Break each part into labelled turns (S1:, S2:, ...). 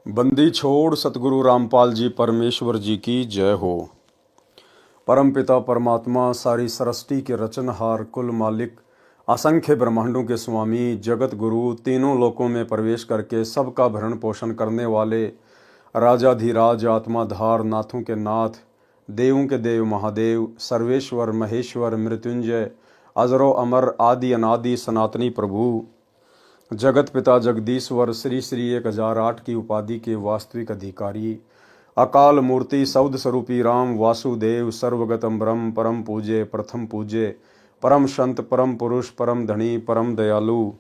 S1: बंदी छोड़ सतगुरु रामपाल जी परमेश्वर जी की जय हो। परम पिता परमात्मा सारी सृष्टि के रचनहार कुल मालिक असंख्य ब्रह्मांडों के स्वामी जगत गुरु तीनों लोकों में प्रवेश करके सबका भरण पोषण करने वाले राजाधिराज आत्माधार नाथों के नाथ देवों के देव महादेव सर्वेश्वर महेश्वर मृत्युंजय अजरो अमर आदि अनादि सनातनी प्रभु जगत पिता जगदीश्वर श्री श्री 1008 की उपाधि के वास्तविक अधिकारी अकाल मूर्ति सौद स्वरूपी राम वासुदेव सर्वगतम ब्रह्म परम पूज्य प्रथम पूज्य परम संत परम पुरुष परम धनी परम दयालु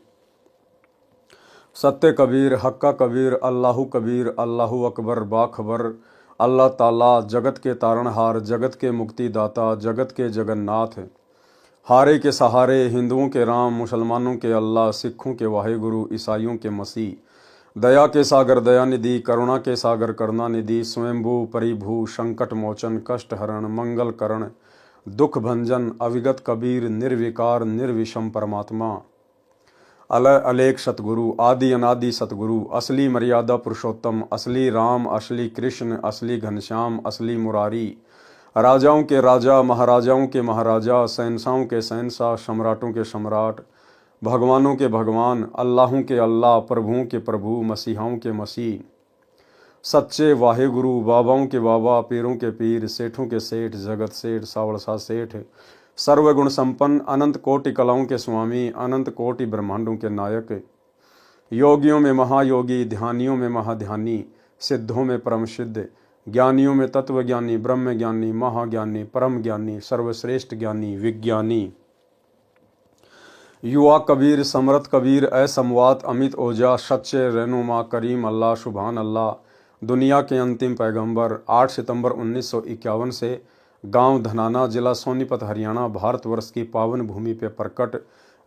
S1: सत्य कबीर हक्का कबीर अल्लाहु कबीर अल्लाहु अकबर बाखबर अल्लाह ताला जगत के तारणहार जगत के मुक्तिदाता जगत के जगन्नाथ हारे के सहारे हिंदुओं के राम मुसलमानों के अल्लाह सिखों के वाहेगुरु ईसाइयों के मसीह दया के सागर दयानिधि करुणा के सागर करुणानिधि स्वयंभू परिभू संकट मोचन कष्ट हरण मंगल करण दुख भंजन अविगत कबीर निर्विकार निर्विषम परमात्मा अलय अलेख सतगुरु आदि अनादि सतगुरु असली मर्यादा पुरुषोत्तम असली राम असली कृष्ण असली घनश्याम असली मुरारी राजाओं के राजा महाराजाओं के महाराजा शहंशाहों के शहंशाह सम्राटों के सम्राट भगवानों के भगवान अल्लाहों के अल्लाह प्रभुओं के प्रभु मसीहाओं के मसीह सच्चे वाहेगुरु बाबाओं के बाबा पीरों के पीर सेठों के सेठ जगत सेठ सावड़सा सेठ सर्वगुण संपन्न अनंत कोटि कलाओं के स्वामी अनंत कोटि ब्रह्मांडों के नायक योगियों में महायोगी ध्यानियों में महाध्यानी सिद्धों में परम सिद्ध ज्ञानियों में तत्वज्ञानी ब्रह्म ज्ञानी महाज्ञानी परम ज्ञानी सर्वश्रेष्ठ ज्ञानी विज्ञानी युवा कबीर समरथ कबीर असमवात अमित ओजा सच्चे रहनुमा करीम अल्लाह सुभान अल्लाह दुनिया के अंतिम पैगंबर 8 सितंबर 1951 से गांव धनाना जिला सोनीपत हरियाणा भारतवर्ष की पावन भूमि पे प्रकट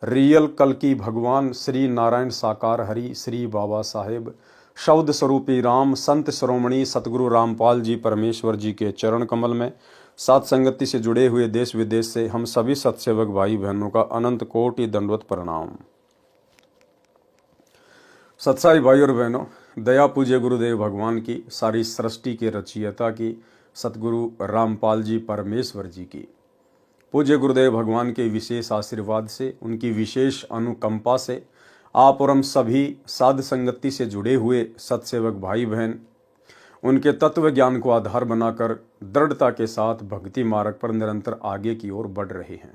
S1: रियल कल की भगवान श्री नारायण साकार हरि श्री बाबा साहेब शब्द स्वरूपी राम संत श्रोमणी सतगुरु रामपाल जी परमेश्वर जी के चरण कमल में सात संगति से जुड़े हुए देश विदेश से हम सभी सत्सेवक भाई बहनों का अनंत कोटि दंडवत प्रणाम। सत्साई भाई और बहनों, दया पूज्य गुरुदेव भगवान की सारी सृष्टि के रचयिता की सतगुरु रामपाल जी परमेश्वर जी की पूज्य गुरुदेव भगवान के विशेष आशीर्वाद से उनकी विशेष अनुकंपा से आप और हम सभी साध संगति से जुड़े हुए सत्सेवक भाई बहन उनके तत्व ज्ञान को आधार बनाकर दृढ़ता के साथ भक्ति मार्ग पर निरंतर आगे की ओर बढ़ रहे हैं।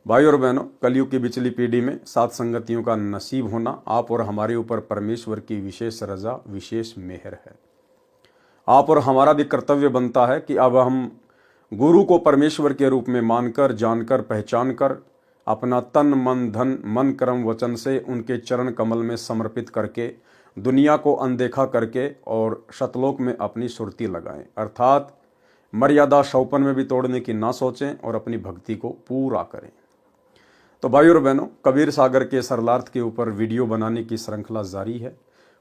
S1: भाई और बहनों, कलयुग की बिचली पीढ़ी में साध संगतियों का नसीब होना आप और हमारे ऊपर परमेश्वर की विशेष रजा विशेष मेहर है। आप और हमारा भी कर्तव्य बनता है कि अब हम गुरु को परमेश्वर के रूप में मानकर जानकर पहचान कर अपना तन मन धन मन कर्म वचन से उनके चरण कमल में समर्पित करके दुनिया को अनदेखा करके और शतलोक में अपनी सुरती लगाएं, अर्थात मर्यादा शौपन में भी तोड़ने की ना सोचें और अपनी भक्ति को पूरा करें। तो भाई और बहनों, कबीर सागर के सरलार्थ के ऊपर वीडियो बनाने की श्रृंखला जारी है।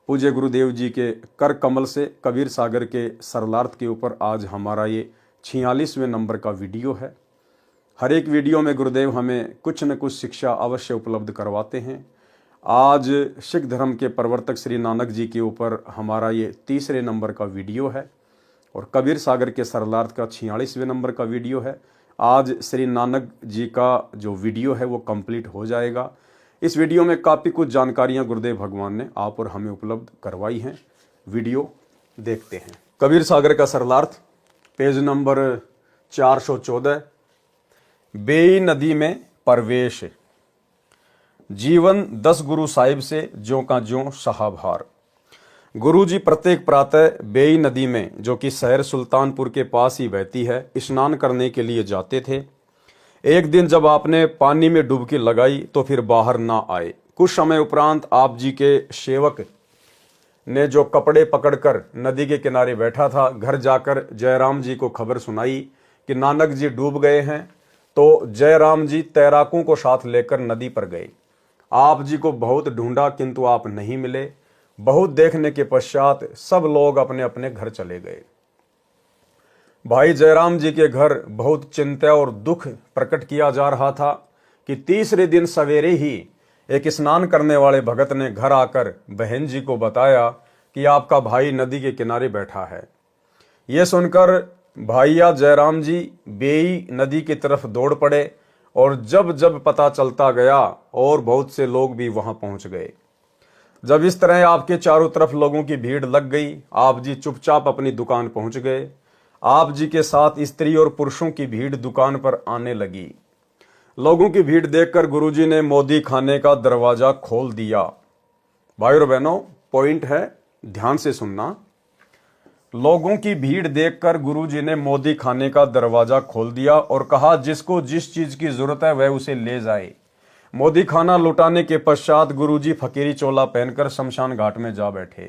S1: पूज्य गुरुदेव जी के कर कमल से कबीर सागर के सरलार्थ के ऊपर आज हमारा ये 46वें नंबर का वीडियो है। हर एक वीडियो में गुरुदेव हमें कुछ न कुछ शिक्षा अवश्य उपलब्ध करवाते हैं। आज सिख धर्म के प्रवर्तक श्री नानक जी के ऊपर हमारा ये 3रे नंबर का वीडियो है और कबीर सागर के सरलार्थ का 46वें नंबर का वीडियो है। आज श्री नानक जी का जो वीडियो है वो कंप्लीट हो जाएगा। इस वीडियो में काफ़ी कुछ जानकारियां गुरुदेव भगवान ने आप और हमें उपलब्ध करवाई हैं। वीडियो देखते हैं। कबीर सागर का सरलार्थ पेज नंबर 414। बेई नदी में प्रवेश जीवन 10 गुरु साहिब से ज्यों का ज्यों सहाभार। गुरु जी प्रत्येक प्रातः बेई नदी में, जो कि शहर सुल्तानपुर के पास ही बहती है, स्नान करने के लिए जाते थे। एक दिन जब आपने पानी में डुबकी लगाई तो फिर बाहर ना आए। कुछ समय उपरांत आप जी के सेवक ने जो कपड़े पकड़कर नदी के किनारे बैठा था, घर जाकर जयराम जी को खबर सुनाई कि नानक जी डूब गए हैं। तो जयराम जी तैराकों को साथ लेकर नदी पर गए। आप जी को बहुत ढूंढा किंतु आप नहीं मिले। बहुत देखने के पश्चात सब लोग अपने अपने घर चले गए। भाई जयराम जी के घर बहुत चिंता और दुख प्रकट किया जा रहा था कि 3रे दिन सवेरे ही एक स्नान करने वाले भगत ने घर आकर बहन जी को बताया कि आपका भाई नदी के किनारे बैठा है। यह सुनकर भाईया जयराम जी बेई नदी की तरफ दौड़ पड़े और जब जब पता चलता गया और बहुत से लोग भी वहां पहुंच गए। जब इस तरह आपके चारों तरफ लोगों की भीड़ लग गई, आप जी चुपचाप अपनी दुकान पहुंच गए। आप जी के साथ स्त्री और पुरुषों की भीड़ दुकान पर आने लगी। लोगों की भीड़ देखकर गुरुजी ने मोदी खाने का दरवाजा खोल दिया। भाइयों और बहनों, पॉइंट है, ध्यान से सुनना। लोगों की भीड़ देखकर गुरुजी ने मोदी खाने का दरवाजा खोल दिया और कहा, जिसको जिस चीज की जरूरत है वह उसे ले जाए। मोदी खाना लुटाने के पश्चात गुरुजी फकीरी चोला पहनकर शमशान घाट में जा बैठे।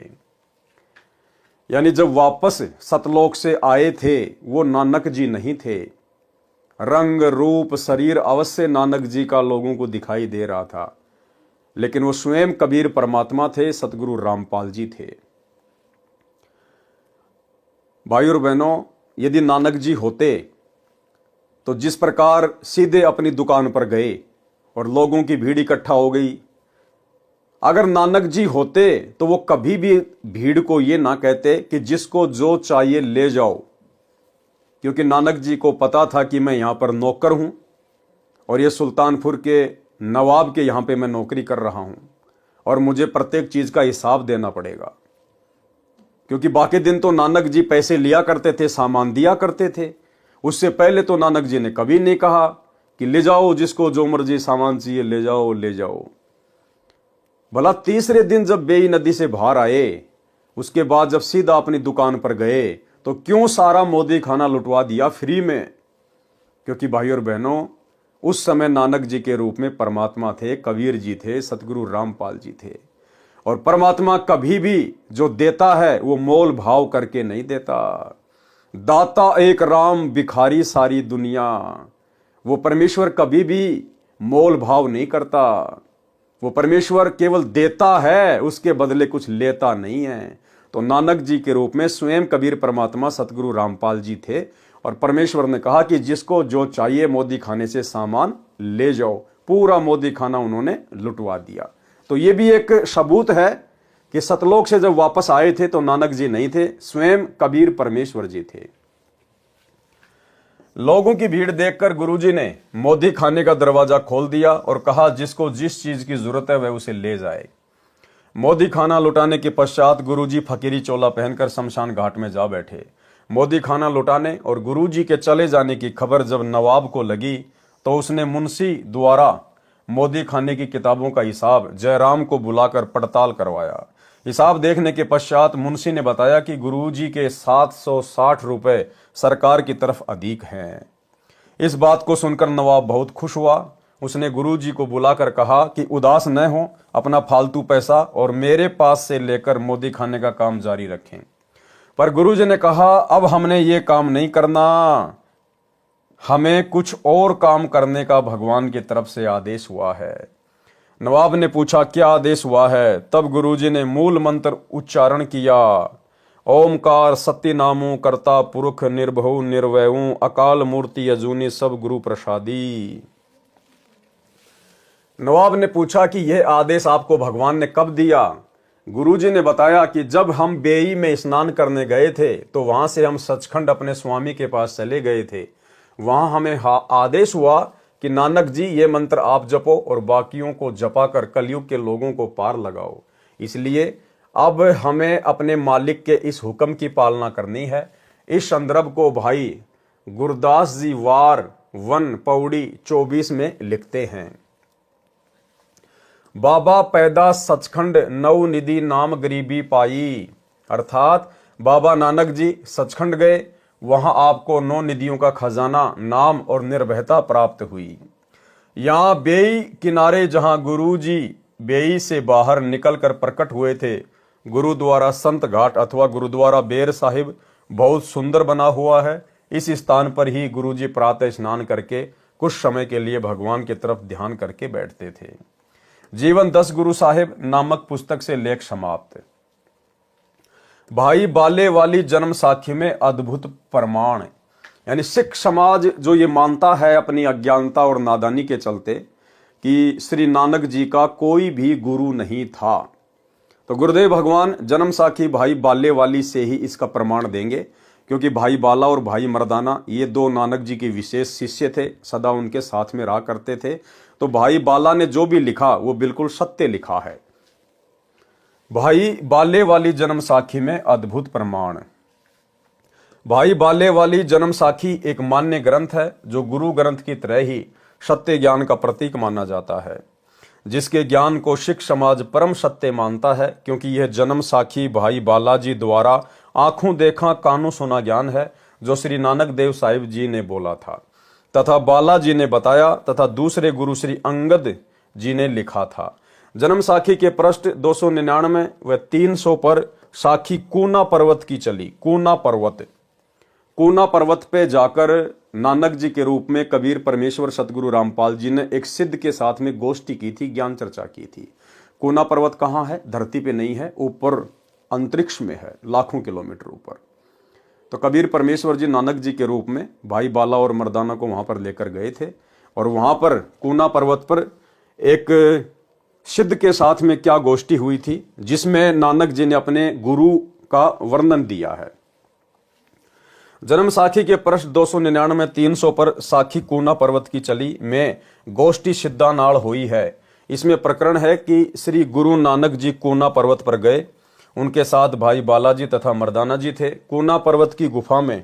S1: यानी जब वापस सतलोक से आए थे वो नानक जी नहीं थे। रंग रूप शरीर अवश्य नानक जी का लोगों को दिखाई दे रहा था, लेकिन वो स्वयं कबीर परमात्मा थे, सतगुरु रामपाल जी थे। भाइयों और बहनों, यदि नानक जी होते तो जिस प्रकार सीधे अपनी दुकान पर गए और लोगों की भीड़ इकट्ठा हो गई, अगर नानक जी होते तो वो कभी भी भीड़ को ये ना कहते कि जिसको जो चाहिए ले जाओ, क्योंकि नानक जी को पता था कि मैं यहां पर नौकर हूं और ये सुल्तानपुर के नवाब के यहां पे मैं नौकरी कर रहा हूं और मुझे प्रत्येक चीज का हिसाब देना पड़ेगा। क्योंकि बाकी दिन तो नानक जी पैसे लिया करते थे, सामान दिया करते थे। उससे पहले तो नानक जी ने कभी नहीं कहा कि ले जाओ, जिसको जो मर्जी सामान चाहिए ले जाओ ले जाओ। भला तीसरे दिन जब बेई नदी से बाहर आए, उसके बाद जब सीधा अपनी दुकान पर गए तो क्यों सारा मोदी खाना लुटवा दिया फ्री में? क्योंकि भाइयों और बहनों, उस समय नानक जी के रूप में परमात्मा थे, कबीर जी थे, सतगुरु रामपाल जी थे। और परमात्मा कभी भी जो देता है वो मोल भाव करके नहीं देता। दाता एक राम, भिखारी सारी दुनिया। वो परमेश्वर कभी भी मोल भाव नहीं करता। वो परमेश्वर केवल देता है, उसके बदले कुछ लेता नहीं है। तो नानक जी के रूप में स्वयं कबीर परमात्मा सतगुरु रामपाल जी थे और परमेश्वर ने कहा कि जिसको जो चाहिए मोदी खाने से सामान ले जाओ। पूरा मोदी खाना उन्होंने लुटवा दिया। तो ये भी एक सबूत है कि सतलोक से जब वापस आए थे तो नानक जी नहीं थे, स्वयं कबीर परमेश्वर जी थे। लोगों की भीड़ देखकर गुरुजी ने मोदी खाने का दरवाजा खोल दिया और कहा, जिसको जिस चीज की जरूरत है वह उसे ले जाए। मोदी खाना लुटाने के पश्चात गुरुजी फकीरी चोला पहनकर शमशान घाट में जा बैठे। मोदी खाना लुटाने और गुरुजी के चले जाने की खबर जब नवाब को लगी तो उसने मुंशी द्वारा मोदी खाने की किताबों का हिसाब जयराम को बुलाकर पड़ताल करवाया। हिसाब देखने के पश्चात मुंशी ने बताया कि गुरुजी के 760 रुपए सरकार की तरफ अधिक हैं। इस बात को सुनकर नवाब बहुत खुश हुआ। उसने गुरुजी को बुलाकर कहा कि उदास न हो, अपना फालतू पैसा और मेरे पास से लेकर मोदी खाने का काम जारी रखें। पर गुरुजी ने कहा, अब हमने ये काम नहीं करना, हमें कुछ और काम करने का भगवान की तरफ से आदेश हुआ है। नवाब ने पूछा, क्या आदेश हुआ है? तब गुरुजी ने मूल मंत्र उच्चारण किया, ओमकार सत्य नामु कर्ता पुरुष निर्भउ निर्वयु अकाल मूर्ति अजूनी सब गुरु प्रसादी। नवाब ने पूछा कि यह आदेश आपको भगवान ने कब दिया? गुरुजी ने बताया कि जब हम बेई में स्नान करने गए थे तो वहां से हम सचखंड अपने स्वामी के पास चले गए थे। वहां हमें आदेश हुआ कि नानक जी ये मंत्र आप जपो और बाकियों को जपा कर कलयुग के लोगों को पार लगाओ। इसलिए अब हमें अपने मालिक के इस हुक्म की पालना करनी है। इस संदर्भ को भाई गुरदास जी वार 1 पौड़ी 24 में लिखते हैं। बाबा पैदा सचखंड नौ निधि नाम गरीबी पाई। अर्थात बाबा नानक जी सचखंड गए, वहां आपको 9 निधियों का खजाना, नाम और निर्भयता प्राप्त हुई। यहां बेई किनारे जहां गुरुजी बेई से बाहर निकलकर प्रकट हुए थे, गुरुद्वारा संत घाट अथवा गुरुद्वारा बेर साहिब बहुत सुंदर बना हुआ है। इस स्थान पर ही गुरुजी प्रातः स्नान करके कुछ समय के लिए भगवान की तरफ ध्यान करके बैठते थे। जीवन 10 गुरु साहिब नामक पुस्तक से लेख समाप्त। भाई बाले वाली जन्म साखी में अद्भुत प्रमाण, यानी सिख समाज जो ये मानता है अपनी अज्ञानता और नादानी के चलते कि श्री नानक जी का कोई भी गुरु नहीं था, तो गुरुदेव भगवान जन्म साखी भाई बाले वाली से ही इसका प्रमाण देंगे, क्योंकि भाई बाला और भाई मर्दाना ये दो नानक जी के विशेष शिष्य थे, सदा उनके साथ में रहा करते थे। तो भाई बाला ने जो भी लिखा वो बिल्कुल सत्य लिखा है। भाई बाले वाली जन्म साखी में अद्भुत प्रमाण। भाई बाले वाली जन्म साखी एक मान्य ग्रंथ है, जो गुरु ग्रंथ की तरह ही सत्य ज्ञान का प्रतीक माना जाता है, जिसके ज्ञान को सिख समाज परम सत्य मानता है, क्योंकि यह जन्म साखी भाई बालाजी द्वारा आंखों देखा कानों सुना ज्ञान है, जो श्री नानक देव साहिब जी ने बोला था तथा बालाजी ने बताया तथा दूसरे गुरु श्री अंगद जी ने लिखा था। जन्म साखी के पृष्ठ 299 व 300 पर साखी कूना पर्वत की चली। कूना पर्वत पे जाकर नानक जी के रूप में कबीर परमेश्वर सतगुरु रामपाल जी ने एक सिद्ध के साथ में गोष्ठी की थी, ज्ञान चर्चा की थी। कूना पर्वत कहाँ है? धरती पे नहीं है, ऊपर अंतरिक्ष में है, लाखों किलोमीटर ऊपर। तो कबीर परमेश्वर जी नानक जी के रूप में भाई बाला और मर्दाना को वहां पर लेकर गए थे, और वहां पर कूना पर्वत पर एक सिद्ध के साथ में क्या गोष्ठी हुई थी, जिसमें नानक जी ने अपने गुरु का वर्णन दिया है। जन्म साखी के पृष्ठ 299 300 पर साखी कूना पर्वत की चली में गोष्ठी सिद्धा नाल हुई है। इसमें प्रकरण है कि श्री गुरु नानक जी कूना पर्वत पर गए, उनके साथ भाई बालाजी तथा मर्दाना जी थे। कूना पर्वत की गुफा में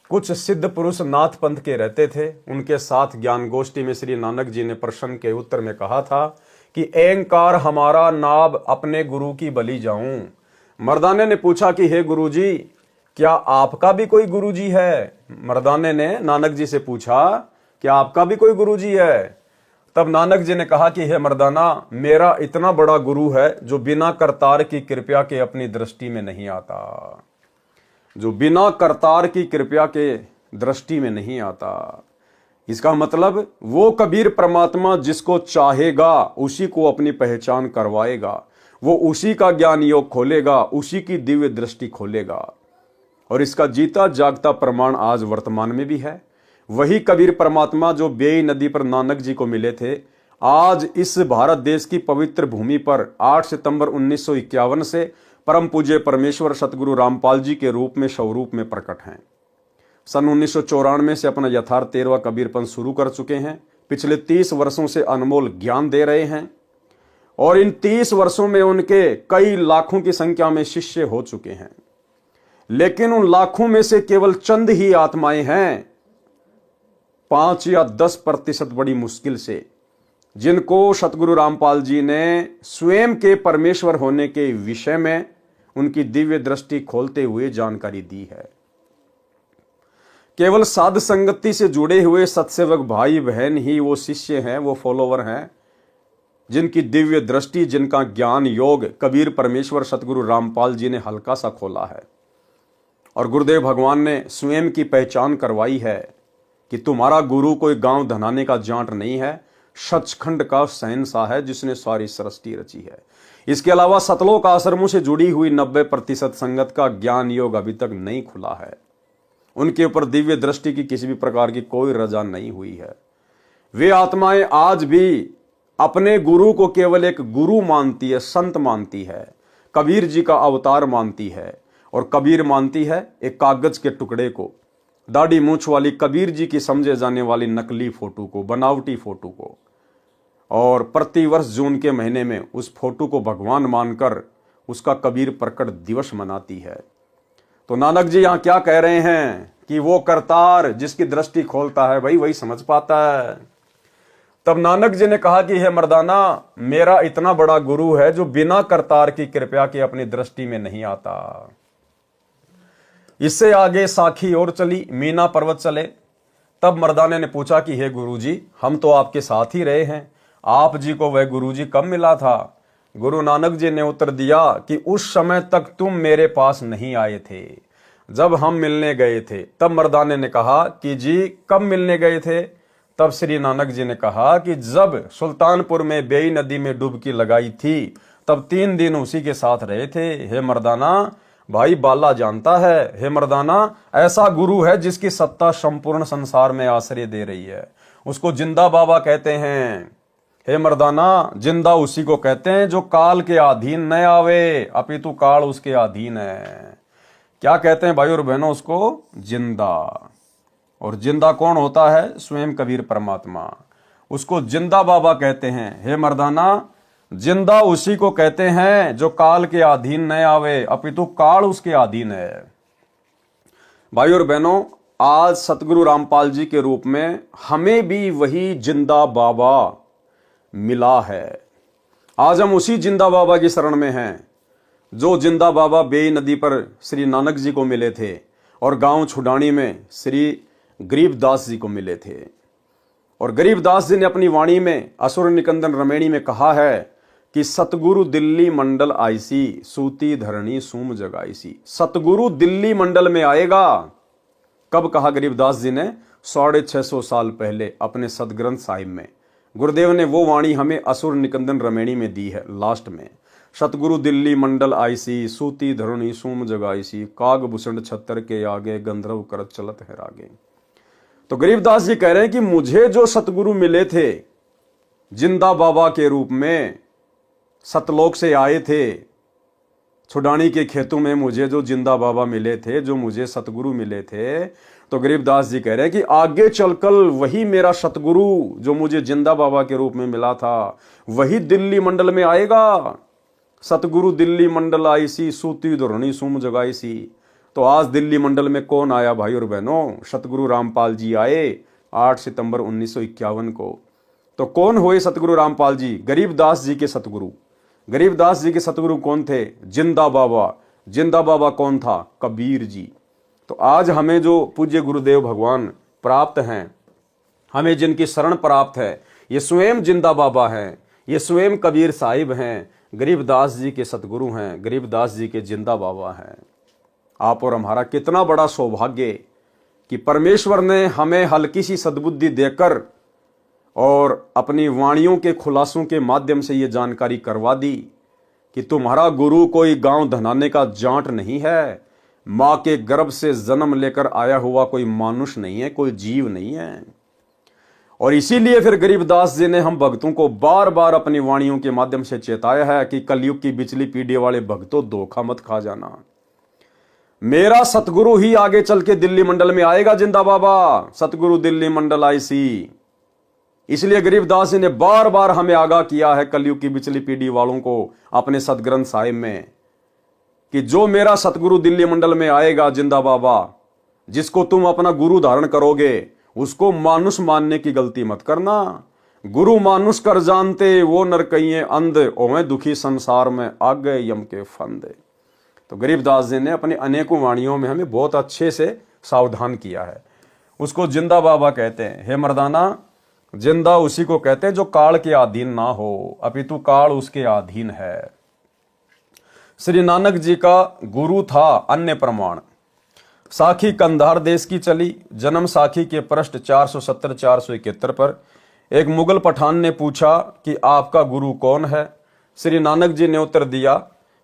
S1: कुछ सिद्ध पुरुष नाथ पंथ के रहते थे। उनके साथ ज्ञान गोष्ठी में श्री नानक जी ने प्रश्न के उत्तर में कहा था कि अहंकार हमारा नाभ अपने गुरु की बलि जाऊं। मर्दाने ने पूछा कि हे गुरु जी, क्या आपका भी कोई गुरुजी है? मर्दाने ने नानक जी से पूछा, क्या आपका भी कोई गुरुजी है? तब नानक जी ने कहा कि हे मर्दाना, मेरा इतना बड़ा गुरु है जो बिना करतार की कृपा के अपनी दृष्टि में नहीं आता, जो बिना करतार की कृपा के दृष्टि में नहीं आता। इसका मतलब वो कबीर परमात्मा जिसको चाहेगा उसी को अपनी पहचान करवाएगा, वो उसी का ज्ञान योग खोलेगा, उसी की दिव्य दृष्टि खोलेगा। और इसका जीता जागता प्रमाण आज वर्तमान में भी है। वही कबीर परमात्मा जो बेई नदी पर नानक जी को मिले थे, आज इस भारत देश की पवित्र भूमि पर 8 सितंबर 1951 से परम पूज्य परमेश्वर सतगुरु रामपाल जी के रूप में स्वरूप में प्रकट हैं। सन 1994 से अपना यथार्थ 13वां कबीरपंथ शुरू कर चुके हैं। पिछले 30 वर्षों से अनमोल ज्ञान दे रहे हैं, और इन 30 वर्षों में उनके कई लाखों की संख्या में शिष्य हो चुके हैं। लेकिन उन लाखों में से केवल चंद ही आत्माएं हैं, 5 या 10% बड़ी मुश्किल से, जिनको सतगुरु रामपाल जी ने स्वयं के परमेश्वर होने के विषय में उनकी दिव्य दृष्टि खोलते हुए जानकारी दी है। केवल साध संगति से जुड़े हुए सत्सेवक भाई बहन ही वो शिष्य हैं, वो फॉलोवर हैं, जिनकी दिव्य दृष्टि, जिनका ज्ञान योग कबीर परमेश्वर सतगुरु रामपाल जी ने हल्का सा खोला है। और गुरुदेव भगवान ने स्वयं की पहचान करवाई है कि तुम्हारा गुरु कोई गांव धनाने का जांट नहीं है, सचखंड का शहंशाह है जिसने सारी सृष्टि रची है। इसके अलावा सतलोक आश्रमों से जुड़ी हुई 90% संगत का ज्ञान योग अभी तक नहीं खुला है। उनके ऊपर दिव्य दृष्टि की किसी भी प्रकार की कोई रजा नहीं हुई है। वे आत्माएं आज भी अपने गुरु को केवल एक गुरु मानती है, संत मानती है, कबीर जी का अवतार मानती है, और कबीर मानती है एक कागज के टुकड़े को, दाढ़ी मूंछ वाली कबीर जी की समझे जाने वाली नकली फोटो को, बनावटी फोटो को, और प्रतिवर्ष जून के महीने में उस फोटो को भगवान मानकर उसका कबीर प्रकट दिवस मनाती है। तो नानक जी यहां क्या कह रहे हैं कि वो करतार जिसकी दृष्टि खोलता है भाई वही समझ पाता है। तब नानक जी ने कहा कि हे मर्दाना, मेरा इतना बड़ा गुरु है जो बिना करतार की कृपा के अपनी दृष्टि में नहीं आता। इससे आगे साखी और चली, मीना पर्वत चले। तब मर्दाने ने पूछा कि हे गुरुजी, हम तो आपके साथ ही रहे हैं, आप जी को वह गुरुजी कब मिला था? गुरु नानक जी ने उत्तर दिया कि उस समय तक तुम मेरे पास नहीं आए थे, जब हम मिलने गए थे। तब मर्दाने ने कहा कि जी कब मिलने गए थे? तब श्री नानक जी ने कहा कि जब सुल्तानपुर में बेई नदी में डुबकी लगाई थी, तब 3 दिन उसी के साथ रहे थे। हे मर्दाना, भाई बाला जानता है, हे मर्दाना, ऐसा गुरु है जिसकी सत्ता संपूर्ण संसार में आश्रय दे रही है, उसको जिंदा बाबा कहते हैं। हे मर्दाना, जिंदा उसी को कहते हैं जो काल के अधीन न आवे, अपितु काल उसके अधीन है। क्या कहते हैं भाई और बहनों उसको? जिंदा। और जिंदा कौन होता है? स्वयं कबीर परमात्मा। उसको जिंदा बाबा कहते हैं। हे मर्दाना, जिंदा उसी को कहते हैं जो काल के अधीन न आवे, अपितु काल उसके अधीन है। भाई और बहनों, आज सतगुरु रामपाल जी के रूप में हमें भी वही जिंदा बाबा मिला है। आज हम उसी जिंदा बाबा की शरण में हैं जो जिंदा बाबा बेई नदी पर श्री नानक जी को मिले थे और गांव छुडानी में श्री गरीबदास जी को मिले थे। और गरीबदास जी ने अपनी वाणी में असुर निकंदन रमेणी में कहा है कि सतगुरु दिल्ली मंडल आईसी, सूती धरणी सूम जगाईसी। सतगुरु दिल्ली मंडल में आएगा। कब कहा गरीबदास जी ने? 650 साल पहले अपने सदग्रंथ साहिब में। गुरुदेव ने वो वाणी हमें असुर निकंदन रमेणी में दी है लास्ट में। सतगुरु दिल्ली मंडल आईसी, सूती धरणी सूम जगाईसी, काग भूषण छत्तर के आगे, गंधर्व करत चलत है रागे। तो गरीबदास जी कह रहे हैं कि मुझे जो सतगुरु मिले थे जिंदा बाबा के रूप में, सतलोक से आए थे, छुडानी के खेतों में मुझे जो जिंदा बाबा मिले थे, जो मुझे सतगुरु मिले थे, तो गरीबदास जी कह रहे हैं कि आगे चलकर वही मेरा सतगुरु जो मुझे जिंदा बाबा के रूप में मिला था, वही दिल्ली मंडल में आएगा। सतगुरु दिल्ली मंडल आईसी, सूती धरणी सूम जगाईसी। तो आज दिल्ली मंडल में कौन आया भाई और बहनों? सतगुरु रामपाल जी आए 8 सितंबर 1951 को। तो कौन हुए सतगुरु रामपाल जी? गरीबदास जी के सतगुरु। गरीबदास जी के सतगुरु कौन थे? जिंदा बाबा। जिंदा बाबा कौन था? कबीर जी। तो आज हमें जो पूज्य गुरुदेव भगवान प्राप्त हैं, हमें जिनकी शरण प्राप्त है, ये स्वयं जिंदा बाबा हैं, ये स्वयं कबीर साहिब हैं, गरीबदास जी के सतगुरु हैं, गरीबदास जी के जिंदा बाबा हैं। आप और हमारा कितना बड़ा सौभाग्य कि परमेश्वर ने हमें हल्की सी सद्बुद्धि देकर और अपनी वाणियों के खुलासों के माध्यम से ये जानकारी करवा दी कि तुम्हारा गुरु कोई गांव धनाने का जांट नहीं है, मां के गर्भ से जन्म लेकर आया हुआ कोई मानुष नहीं है, कोई जीव नहीं है। और इसीलिए फिर गरीबदास जी ने हम भक्तों को बार बार अपनी वाणियों के माध्यम से चेताया है कि कलयुग की बिचली पीढ़ी वाले भक्तों, धोखा मत खा जाना। मेरा सतगुरु ही आगे चल के दिल्ली मंडल में आएगा, जिंदा बाबा, सतगुरु दिल्ली मंडल आईसी। इसलिए गरीबदास जी ने बार बार हमें आगाह किया है कलयुग की बिचली पीढ़ी वालों को अपने सदग्रंथ साहिब में कि जो मेरा सतगुरु दिल्ली मंडल में आएगा, जिंदा बाबा, जिसको तुम अपना गुरु धारण करोगे, उसको मानुष मानने की गलती मत करना। गुरु मानुष कर जानते, वो नरकइये अंध, ओवे दुखी संसार में आगे यम के फंदे। तो गरीबदास जी ने अपनी अनेकों वाणियों में हमें बहुत अच्छे से सावधान किया है। उसको जिंदा बाबा कहते हैं। हे मर्दाना, जिंदा उसी को कहते हैं जो काल के अधीन ना हो, अपितु काल उसके अधीन है। श्री नानक जी का गुरु था अन्य प्रमाण। साखी कंधार देश की चली। जन्म साखी के पृष्ठ 470-471 पर एक मुगल पठान ने पूछा कि आपका गुरु कौन है? श्री नानक जी ने उत्तर दिया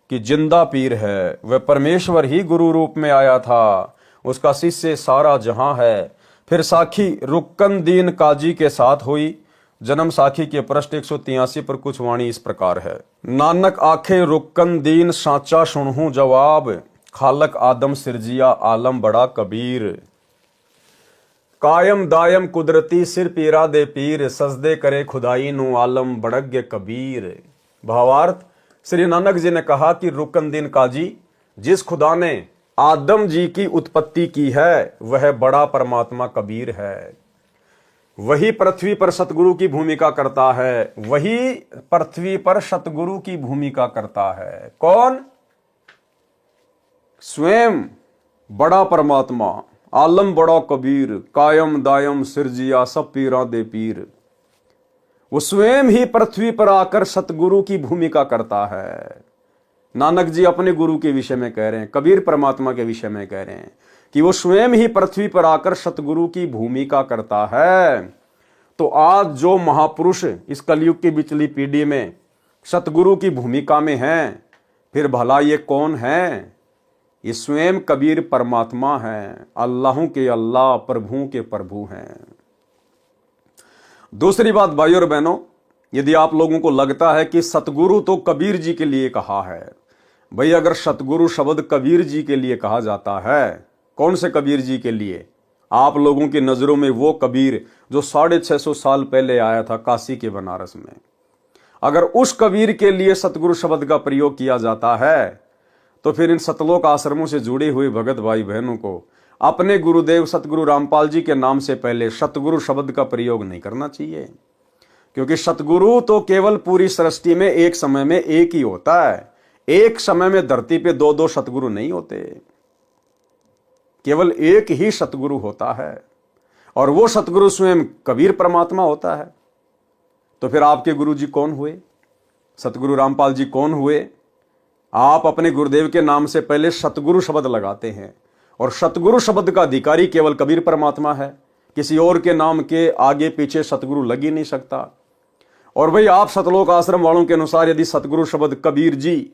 S1: कि जिंदा पीर है, वह परमेश्वर ही गुरु रूप में आया था, उसका शिष्य सारा जहां है। फिर साखी रुक्कन दीन काजी के साथ हुई। जन्म साखी के पृष्ठ 183 पर कुछ वाणी इस प्रकार है। नानक आखे रुक्कन दीन साचा सुनहूं जवाब, खालक आदम सिरजिया आलम बड़ा कबीर। कायम दायम कुदरती सिर पीरा दे पीर, सजदे करे खुदाई नु आलम बड़ग्य कबीर। भावार्थ, श्री नानक जी ने कहा कि रुक्कन दीन काजी, जिस खुदा ने आदम जी की उत्पत्ति की है, वह बड़ा परमात्मा कबीर है। वही पृथ्वी पर सतगुरु की भूमिका करता है, वही पृथ्वी पर सतगुरु की भूमिका करता है। कौन? स्वयं बड़ा परमात्मा, आलम बड़ा कबीर, कायम दायम सिरजिया सब पीरा दे पीर। वो स्वयं ही पृथ्वी पर आकर सतगुरु की भूमिका करता है। नानक जी अपने गुरु के विषय में कह रहे हैं, कबीर परमात्मा के विषय में कह रहे हैं कि वो स्वयं ही पृथ्वी पर आकर सतगुरु की भूमिका करता है। तो आज जो महापुरुष इस कलयुग की बिचली पीढ़ी में सतगुरु की भूमिका में हैं, फिर भला ये कौन है? ये स्वयं कबीर परमात्मा है, अल्लाहों के अल्लाह, प्रभुओं के प्रभु हैं। दूसरी बात भाइयों और बहनों, यदि आप लोगों को लगता है कि सतगुरु तो कबीर जी के लिए कहा है, भाई अगर सतगुरु शब्द कबीर जी के लिए कहा जाता है, कौन से कबीर जी के लिए? आप लोगों की नजरों में वो कबीर जो 650 साल पहले आया था काशी के बनारस में, अगर उस कबीर के लिए सतगुरु शब्द का प्रयोग किया जाता है, तो फिर इन सतलोक आश्रमों से जुड़े हुए भगत भाई बहनों को अपने गुरुदेव सतगुरु रामपाल जी के नाम से पहले सतगुरु शब्द का प्रयोग नहीं करना चाहिए। क्योंकि सतगुरु तो केवल पूरी सृष्टि में एक समय में एक ही होता है। एक समय में धरती पे दो दो सतगुरु नहीं होते, केवल एक ही सतगुरु होता है, और वो सतगुरु स्वयं कबीर परमात्मा होता है। तो फिर आपके गुरु जी कौन हुए? सतगुरु रामपाल जी कौन हुए? आप अपने गुरुदेव के नाम से पहले सतगुरु शब्द लगाते हैं, और सतगुरु शब्द का अधिकारी केवल कबीर परमात्मा है। किसी और के नाम के आगे पीछे सतगुरु लग ही नहीं सकता। और भाई आप सतलोक आश्रम वालों के अनुसार यदि सतगुरु शब्द कबीर जी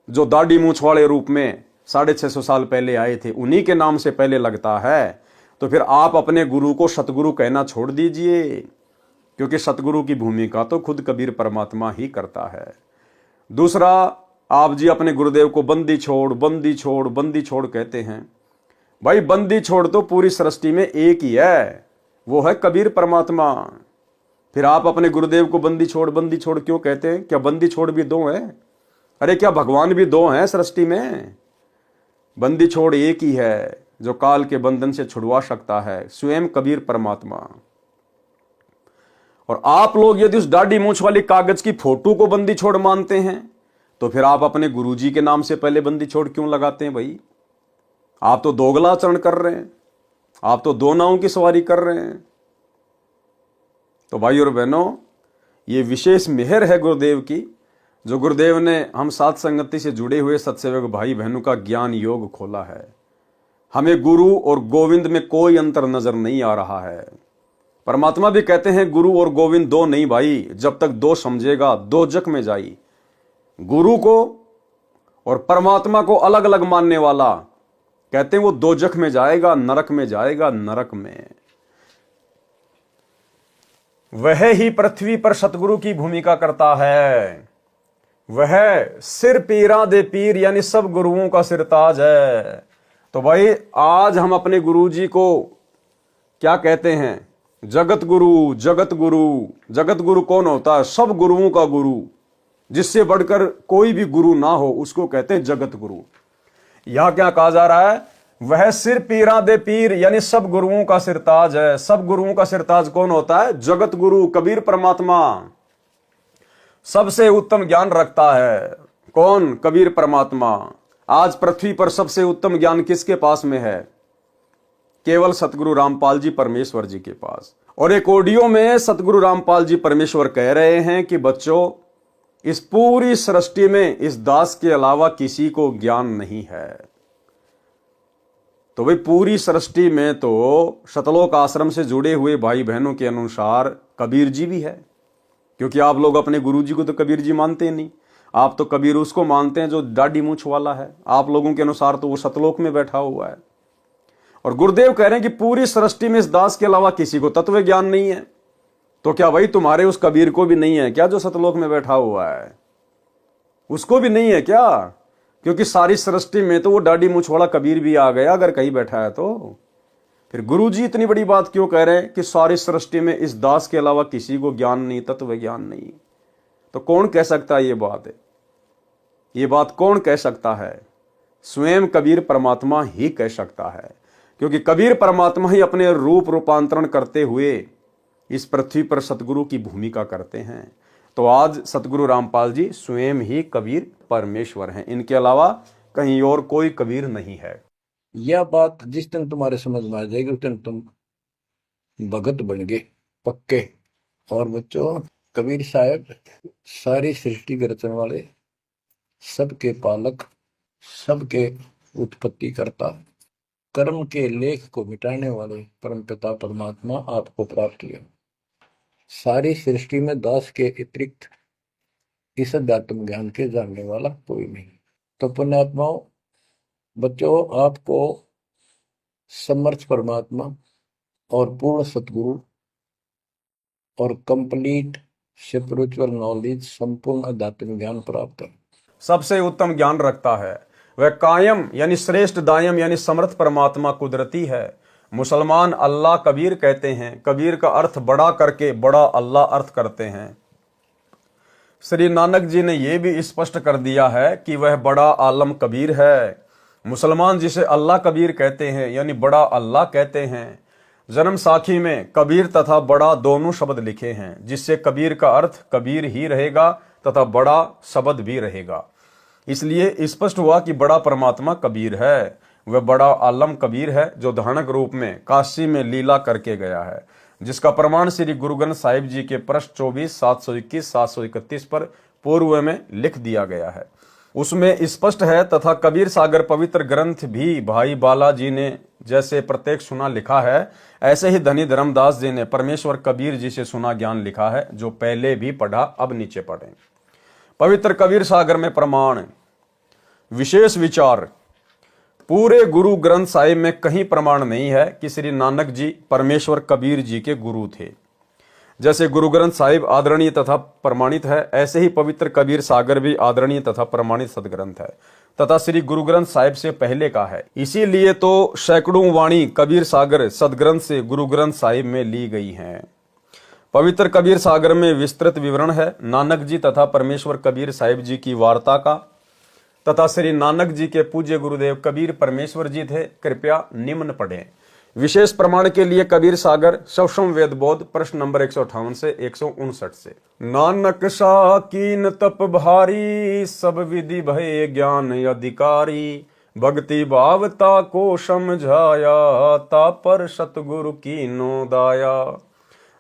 S1: जो दाढ़ी मूछ वाले रूप में 650 साल पहले आए थे उन्हीं के नाम से पहले लगता है, तो फिर आप अपने गुरु को सतगुरु कहना छोड़ दीजिए, क्योंकि सतगुरु की भूमिका तो खुद कबीर परमात्मा ही करता है। दूसरा, आप जी अपने गुरुदेव को बंदी छोड़ बंदी छोड़ बंदी छोड़ कहते हैं। भाई बंदी छोड़ तो पूरी सृष्टि में एक ही है, वो है कबीर परमात्मा। फिर आप अपने गुरुदेव को बंदी छोड़ क्यों कहते हैं? क्या बंदी छोड़ भी दो हैं? अरे क्या भगवान भी दो हैं सृष्टि में? बंदी छोड़ एक ही है जो काल के बंधन से छुड़वा सकता है, स्वयं कबीर परमात्मा। और आप लोग यदि उस दाढ़ी मूछ वाली कागज की फोटो को बंदी छोड़ मानते हैं, तो फिर आप अपने गुरुजी के नाम से पहले बंदी छोड़ क्यों लगाते हैं? भाई आप तो दोगला आचरण कर रहे हैं, आप तो दो नावों की सवारी कर रहे हैं। तो भाई और बहनों, ये विशेष मेहर है गुरुदेव की, जो गुरुदेव ने हम साथ संगति से जुड़े हुए सत्सेवक भाई बहनों का ज्ञान योग खोला है। हमें गुरु और गोविंद में कोई अंतर नजर नहीं आ रहा है। परमात्मा भी कहते हैं गुरु और गोविंद दो नहीं भाई, जब तक दो समझेगा दो जग में जाई। गुरु को और परमात्मा को अलग अलग मानने वाला कहते हैं वो दो जग में जाएगा, नरक में जाएगा, नरक में। वह ही पृथ्वी पर सतगुरु की भूमिका करता है। वह सिर पीरा दे पीर, यानी सब गुरुओं का सिरताज है। तो भाई आज हम अपने गुरु जी को क्या कहते हैं? जगत गुरु। जगत गुरु, जगत गुरु कौन होता है? सब गुरुओं का गुरु, जिससे बढ़कर कोई भी गुरु ना हो उसको कहते हैं जगत गुरु। यहां क्या कहा जा रहा है? वह सिर पीरा दे पीर, यानी सब गुरुओं का सिरताज है। सब गुरुओं का सिरताज कौन होता है? जगत गुरु, कबीर परमात्मा। सबसे उत्तम ज्ञान रखता है कौन? कबीर परमात्मा। आज पृथ्वी पर सबसे उत्तम ज्ञान किसके पास में है? केवल सतगुरु रामपाल जी परमेश्वर जी के पास। और एक ऑडियो में सतगुरु रामपाल जी परमेश्वर कह रहे हैं कि बच्चों, इस पूरी सृष्टि में इस दास के अलावा किसी को ज्ञान नहीं है। तो भाई पूरी सृष्टि में तो सतलोक आश्रम से जुड़े हुए भाई बहनों के अनुसार कबीर जी भी है, क्योंकि आप लोग अपने गुरु जी को तो कबीर जी मानते नहीं। आप तो कबीर उसको मानते हैं जो दाढ़ी मूछ वाला है। आप लोगों के अनुसार तो वो सतलोक में बैठा हुआ है। और गुरुदेव कह रहे हैं कि पूरी सृष्टि में इस दास के अलावा किसी को तत्व ज्ञान नहीं है। तो क्या भाई तुम्हारे उस कबीर को भी नहीं है क्या जो सतलोक में बैठा हुआ है? उसको भी नहीं है क्या? क्योंकि सारी सृष्टि में तो वो दाढ़ी मूछ वाला कबीर भी आ गया अगर कहीं बैठा है तो। फिर गुरु जी इतनी बड़ी बात क्यों कह रहे हैं कि सारी सृष्टि में इस दास के अलावा किसी को ज्ञान नहीं, तत्व ज्ञान नहीं? तो कौन कह सकता है ये बात? ये बात कौन कह सकता है? स्वयं कबीर परमात्मा ही कह सकता है, क्योंकि कबीर परमात्मा ही अपने रूप रूपांतरण करते हुए इस पृथ्वी पर सतगुरु की भूमिका करते हैं। तो आज सतगुरु रामपाल जी स्वयं ही कबीर परमेश्वर हैं, इनके अलावा कहीं और कोई कबीर नहीं है।
S2: यह बात जिस दिन तुम्हारे समझ में आ जाएगी उस दिन तुम भगत बन गए पक्के। और बच्चों, कबीर साहब सारी सृष्टि के रचने वाले, सबके पालक, सबके उत्पत्ति करता, कर्म के लेख को मिटाने वाले परमपिता परमात्मा आपको प्राप्त किया। सारी सृष्टि में दास के अतिरिक्त इस अध्यात्म ज्ञान के जानने वाला कोई नहीं। तो पुण्यात्माओं, बच्चों, आपको समर्थ परमात्मा और पूर्ण सतगुरु और कंप्लीट स्पिरिचुअल नॉलेज, संपूर्ण आध्यात्मिक ज्ञान प्राप्त है।
S1: सबसे उत्तम ज्ञान रखता है। वह कायम यानी श्रेष्ठ, दायम यानी समर्थ परमात्मा कुदरती है। मुसलमान अल्लाह कबीर कहते हैं। कबीर का अर्थ बड़ा करके बड़ा अल्लाह अर्थ करते हैं। श्री नानक जी ने यह भी स्पष्ट कर दिया है कि वह बड़ा आलम कबीर है। मुसलमान जिसे अल्लाह कबीर कहते हैं यानी बड़ा अल्लाह कहते हैं। जन्म साखी में कबीर तथा बड़ा दोनों शब्द लिखे हैं, जिससे कबीर का अर्थ कबीर ही रहेगा तथा बड़ा शब्द भी रहेगा। इसलिए स्पष्ट हुआ कि बड़ा परमात्मा कबीर है। वह बड़ा आलम कबीर है जो धानक रूप में काशी में लीला करके गया है, जिसका प्रमाण श्री गुरु ग्रंथ साहिब जी के पृष्ठ 24, 721, 731 पर पूर्व में लिख दिया गया है। उसमें स्पष्ट है। तथा कबीर सागर पवित्र ग्रंथ भी भाई बालाजी ने जैसे प्रत्येक सुना लिखा है, ऐसे ही धनी धर्मदास जी ने परमेश्वर कबीर जी से सुना ज्ञान लिखा है, जो पहले भी पढ़ा, अब नीचे पढ़ें। पवित्र कबीर सागर में प्रमाण विशेष विचार। पूरे गुरु ग्रंथ साहिब में कहीं प्रमाण नहीं है कि श्री नानक जी परमेश्वर कबीर जी के गुरु थे। जैसे गुरु ग्रंथ साहिब आदरणीय तथा प्रमाणित है, ऐसे ही पवित्र कबीर सागर भी आदरणीय तथा प्रमाणित सदग्रंथ है तथा श्री गुरु ग्रंथ साहिब से पहले का है। इसीलिए तो सैकड़ों वाणी कबीर सागर सदग्रंथ से गुरु ग्रंथ साहिब में ली गई हैं। पवित्र कबीर सागर में विस्तृत विवरण है नानक जी तथा परमेश्वर कबीर साहिब जी की वार्ता का तथा श्री नानक जी के पूज्य गुरुदेव कबीर परमेश्वर जी थे। कृपया निम्न पढ़ें। विशेष प्रमाण के लिए कबीर सागर सवसम वेद बोध प्रश्न नंबर 158 से 159 से। नानक शाकीन तप भारी, सब विधि भय ज्ञान अधिकारी, भक्ति भावता को समझाया, ता पर सतगुरु की नो दाया।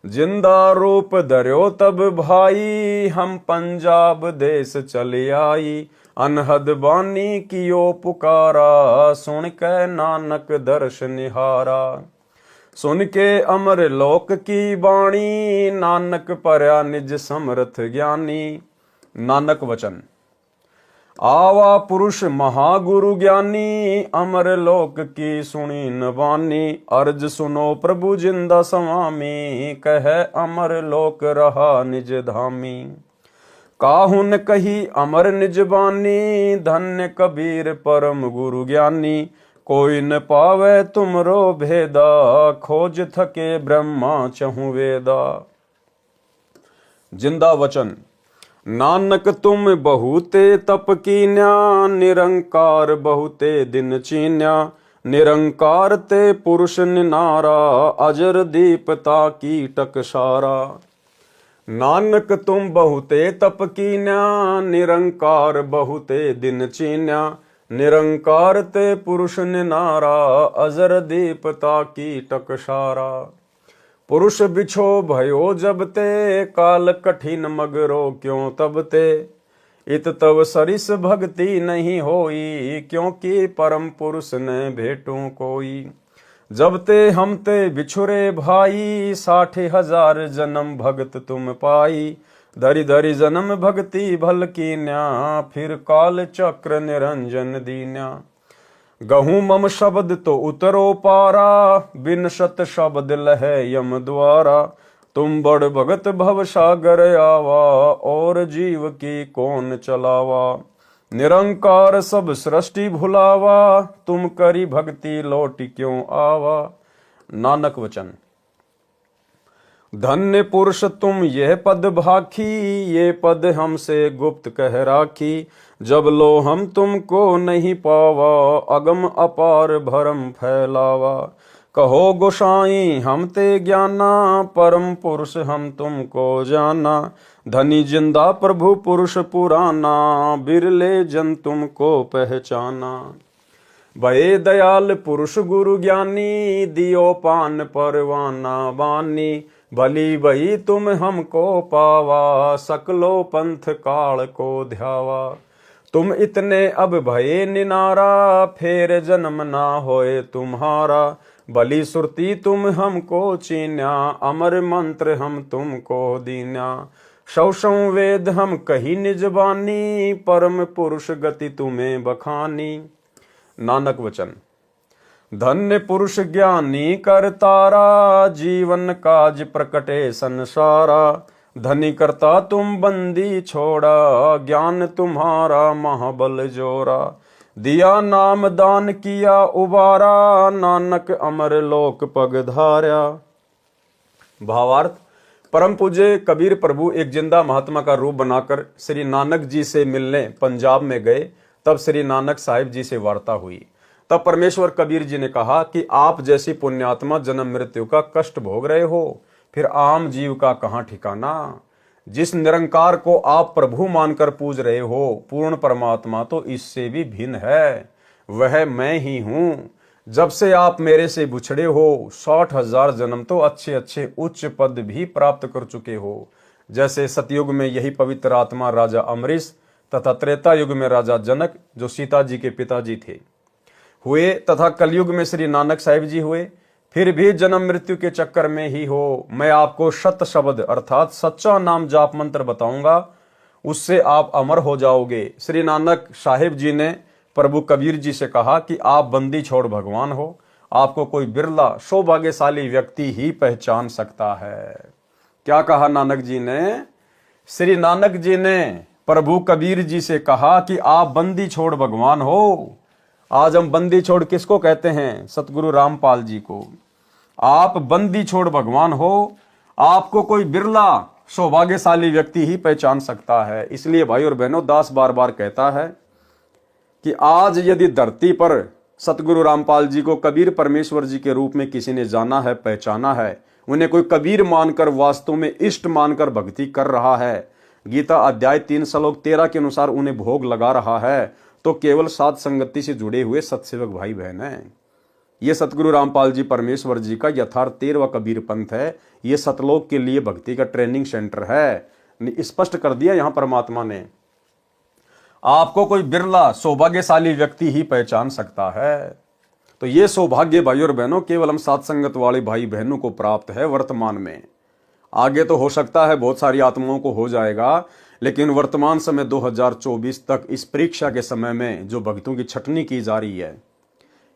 S1: जिंदा रूप धर्यो तब भाई, हम पंजाब देश चले आई, अनहद बानी कियो पुकारा, सुन के नानक दर्श निहारा। सुन के अमर लोक की बाणी, नानक परया निज समर्थ ज्ञानी। नानक वचन आवा पुरुष महागुरु ज्ञानी, अमर लोक की सुनी न बानी, अर्ज सुनो प्रभु जिंदा स्वामी, कह अमर लोक रहा निज धामी। काहुन कही अमर निज बानी, धन्य कबीर परम गुरु ज्ञानी, कोई न पावे तुमरो भेदा, खोज थके ब्रह्मा चहु वेदा। जिंदा वचन नानक तुम बहुते तप कीन्या, निरंकार बहुते दिन चीन्या, निरंकार ते पुरुष निनारा, अजर दीपता की टकसारा। नानक तुम बहुते तप कीन्या, निरंकार बहुते दिन चीन्या, निरंकार ते पुरुष निनारा, अजर दीपता की टकसारा। पुरुष बिछो भयो जब ते, काल कठिन मगरो क्यों तब ते, इत तव सरिस भक्ति नहीं होई, क्योंकि परम पुरुष ने भेटू कोई। जब ते हम ते बिछुरे भाई, 60,000 जन्म भगत तुम पाई, धरि धरि जन्म भक्ति भल कीन्या, फिर काल चक्र निरंजन दीन्या। गहूं मम शब्द तो उतरो पारा, बिन शत शब्द लहे यम द्वारा, तुम बड़ भगत भव सागर आवा, और जीव की कौन चलावा। निरंकार सब सृष्टि भुलावा, तुम करी भक्ति लौट क्यों आवा। नानक वचन धन्य पुरुष तुम यह पद भाखी, ये पद हमसे गुप्त कह राखी, जब लो हम तुमको नहीं पावा, अगम अपार भरम फैलावा। कहो गोसाई हम ते ज्ञाना, परम पुरुष हम तुमको जाना, धनी जिंदा प्रभु पुरुष पुराना, बिरले जन तुमको पहचाना। भये दयाल पुरुष गुरु ज्ञानी, दियो पान परवाना बानी, भली भई तुम हमको पावा, सकलो पंथ काल को ध्यावा। तुम इतने अब भये निनारा, फेर जन्म ना होए तुम्हारा, भली सुरती तुम हमको चीन्या, अमर मंत्र हम तुमको दीन्या। सौ वेद हम कही निज बानी, परम पुरुष गति तुम्हें बखानी। नानक वचन धन्य पुरुष ज्ञानी कर तारा, जीवन काज प्रकटे संसारा, धनी करता तुम बंदी छोड़ा, ज्ञान तुम्हारा महाबल जोरा। दिया नाम दान किया उबारा, नानक अमर लोक पग धार्या। भावार्थ, परम पूज्य कबीर प्रभु एक जिंदा महात्मा का रूप बनाकर श्री नानक जी से मिलने पंजाब में गए। तब श्री नानक साहिब जी से वार्ता हुई। तब परमेश्वर कबीर जी ने कहा कि आप जैसी पुण्यात्मा जन्म मृत्यु का कष्ट भोग रहे हो, फिर आम जीव का कहां ठिकाना। जिस निरंकार को आप प्रभु मानकर पूज रहे हो, पूर्ण परमात्मा तो इससे भी भिन्न है, वह मैं ही हूं। जब से आप मेरे से बिछड़े हो, 60,000 जन्म तो अच्छे अच्छे उच्च पद भी प्राप्त कर चुके हो। जैसे सतयुग में यही पवित्र आत्मा राजा अमरीश तथा त्रेता युग में राजा जनक, जो सीता जी के पिताजी थे, हुए, तथा कलयुग में श्री नानक साहिब जी हुए। फिर भी जन्म मृत्यु के चक्कर में ही हो। मैं आपको सत शब्द अर्थात सच्चा नाम जाप मंत्र बताऊंगा, उससे आप अमर हो जाओगे। श्री नानक साहिब जी ने प्रभु कबीर जी से कहा कि आप बंदी छोड़ भगवान हो, आपको कोई बिरला सौभाग्यशाली व्यक्ति ही पहचान सकता है। क्या कहा नानक जी ने? श्री नानक जी ने प्रभु कबीर जी से कहा कि आप बंदी छोड़ भगवान हो। आज हम बंदी छोड़ किसको कहते हैं? सतगुरु रामपाल जी को। आप बंदी छोड़ भगवान हो, आपको कोई बिरला सौभाग्यशाली व्यक्ति ही पहचान सकता है। इसलिए भाई और बहनों, दास बार बार कहता है कि आज यदि धरती पर सतगुरु रामपाल जी को कबीर परमेश्वर जी के रूप में किसी ने जाना है, पहचाना है, उन्हें कोई कबीर मानकर वास्तव में इष्ट मानकर भक्ति कर रहा है, गीता अध्याय 3 श्लोक 13 के अनुसार उन्हें भोग लगा रहा है, तो केवल साध संगति से जुड़े हुए सत्सेवक भाई बहन हैं। ये सतगुरु रामपाल जी परमेश्वर जी का यथार्थ 13वां कबीर पंथ है। ये सतलोक के लिए भक्ति का ट्रेनिंग सेंटर है। स्पष्ट कर दिया यहां परमात्मा ने, आपको कोई बिरला सौभाग्यशाली व्यक्ति ही पहचान सकता है। तो ये सौभाग्य भाई और बहनों केवल हम साध संगत वाले भाई बहनों को प्राप्त है वर्तमान में। आगे तो हो सकता है बहुत सारी आत्माओं को हो जाएगा, लेकिन वर्तमान समय 2024 तक इस परीक्षा के समय में जो भक्तों की छटनी की जा रही है,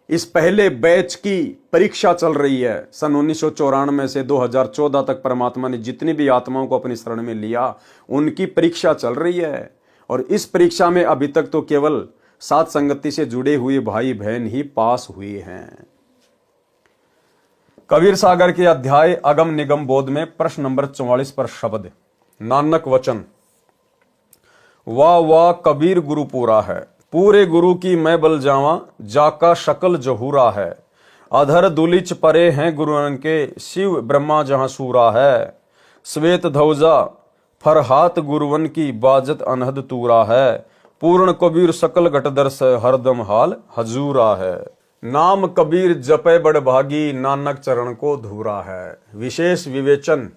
S1: इस पहले बैच की परीक्षा चल रही है। सन 1994 से 2014 तक परमात्मा ने जितनी भी आत्माओं को अपनी शरण में लिया, उनकी परीक्षा चल रही है। और इस परीक्षा में अभी तक तो केवल साथ संगति से जुड़े हुए भाई बहन ही पास हुए हैं। कबीर सागर के अध्याय अगम निगम बोध में प्रश्न नंबर 44 पर शब्द नानक वचन, वाह वाह कबीर गुरु पूरा है, पूरे गुरु की मैं बल जावा, जाका शकल जहूरा है। अधर दुलिच परे हैं गुरुअन के, शिव ब्रह्मा जहां सूरा है। श्वेत धौजा फरहात गुरुवन की, बाजत अनहद तूरा है। पूर्ण कबीर सकल घटदर्श, हरदम हाल हजूरा है। नाम कबीर जपे बड़ भागी, नानक चरण को धूरा है। विशेष विवेचन,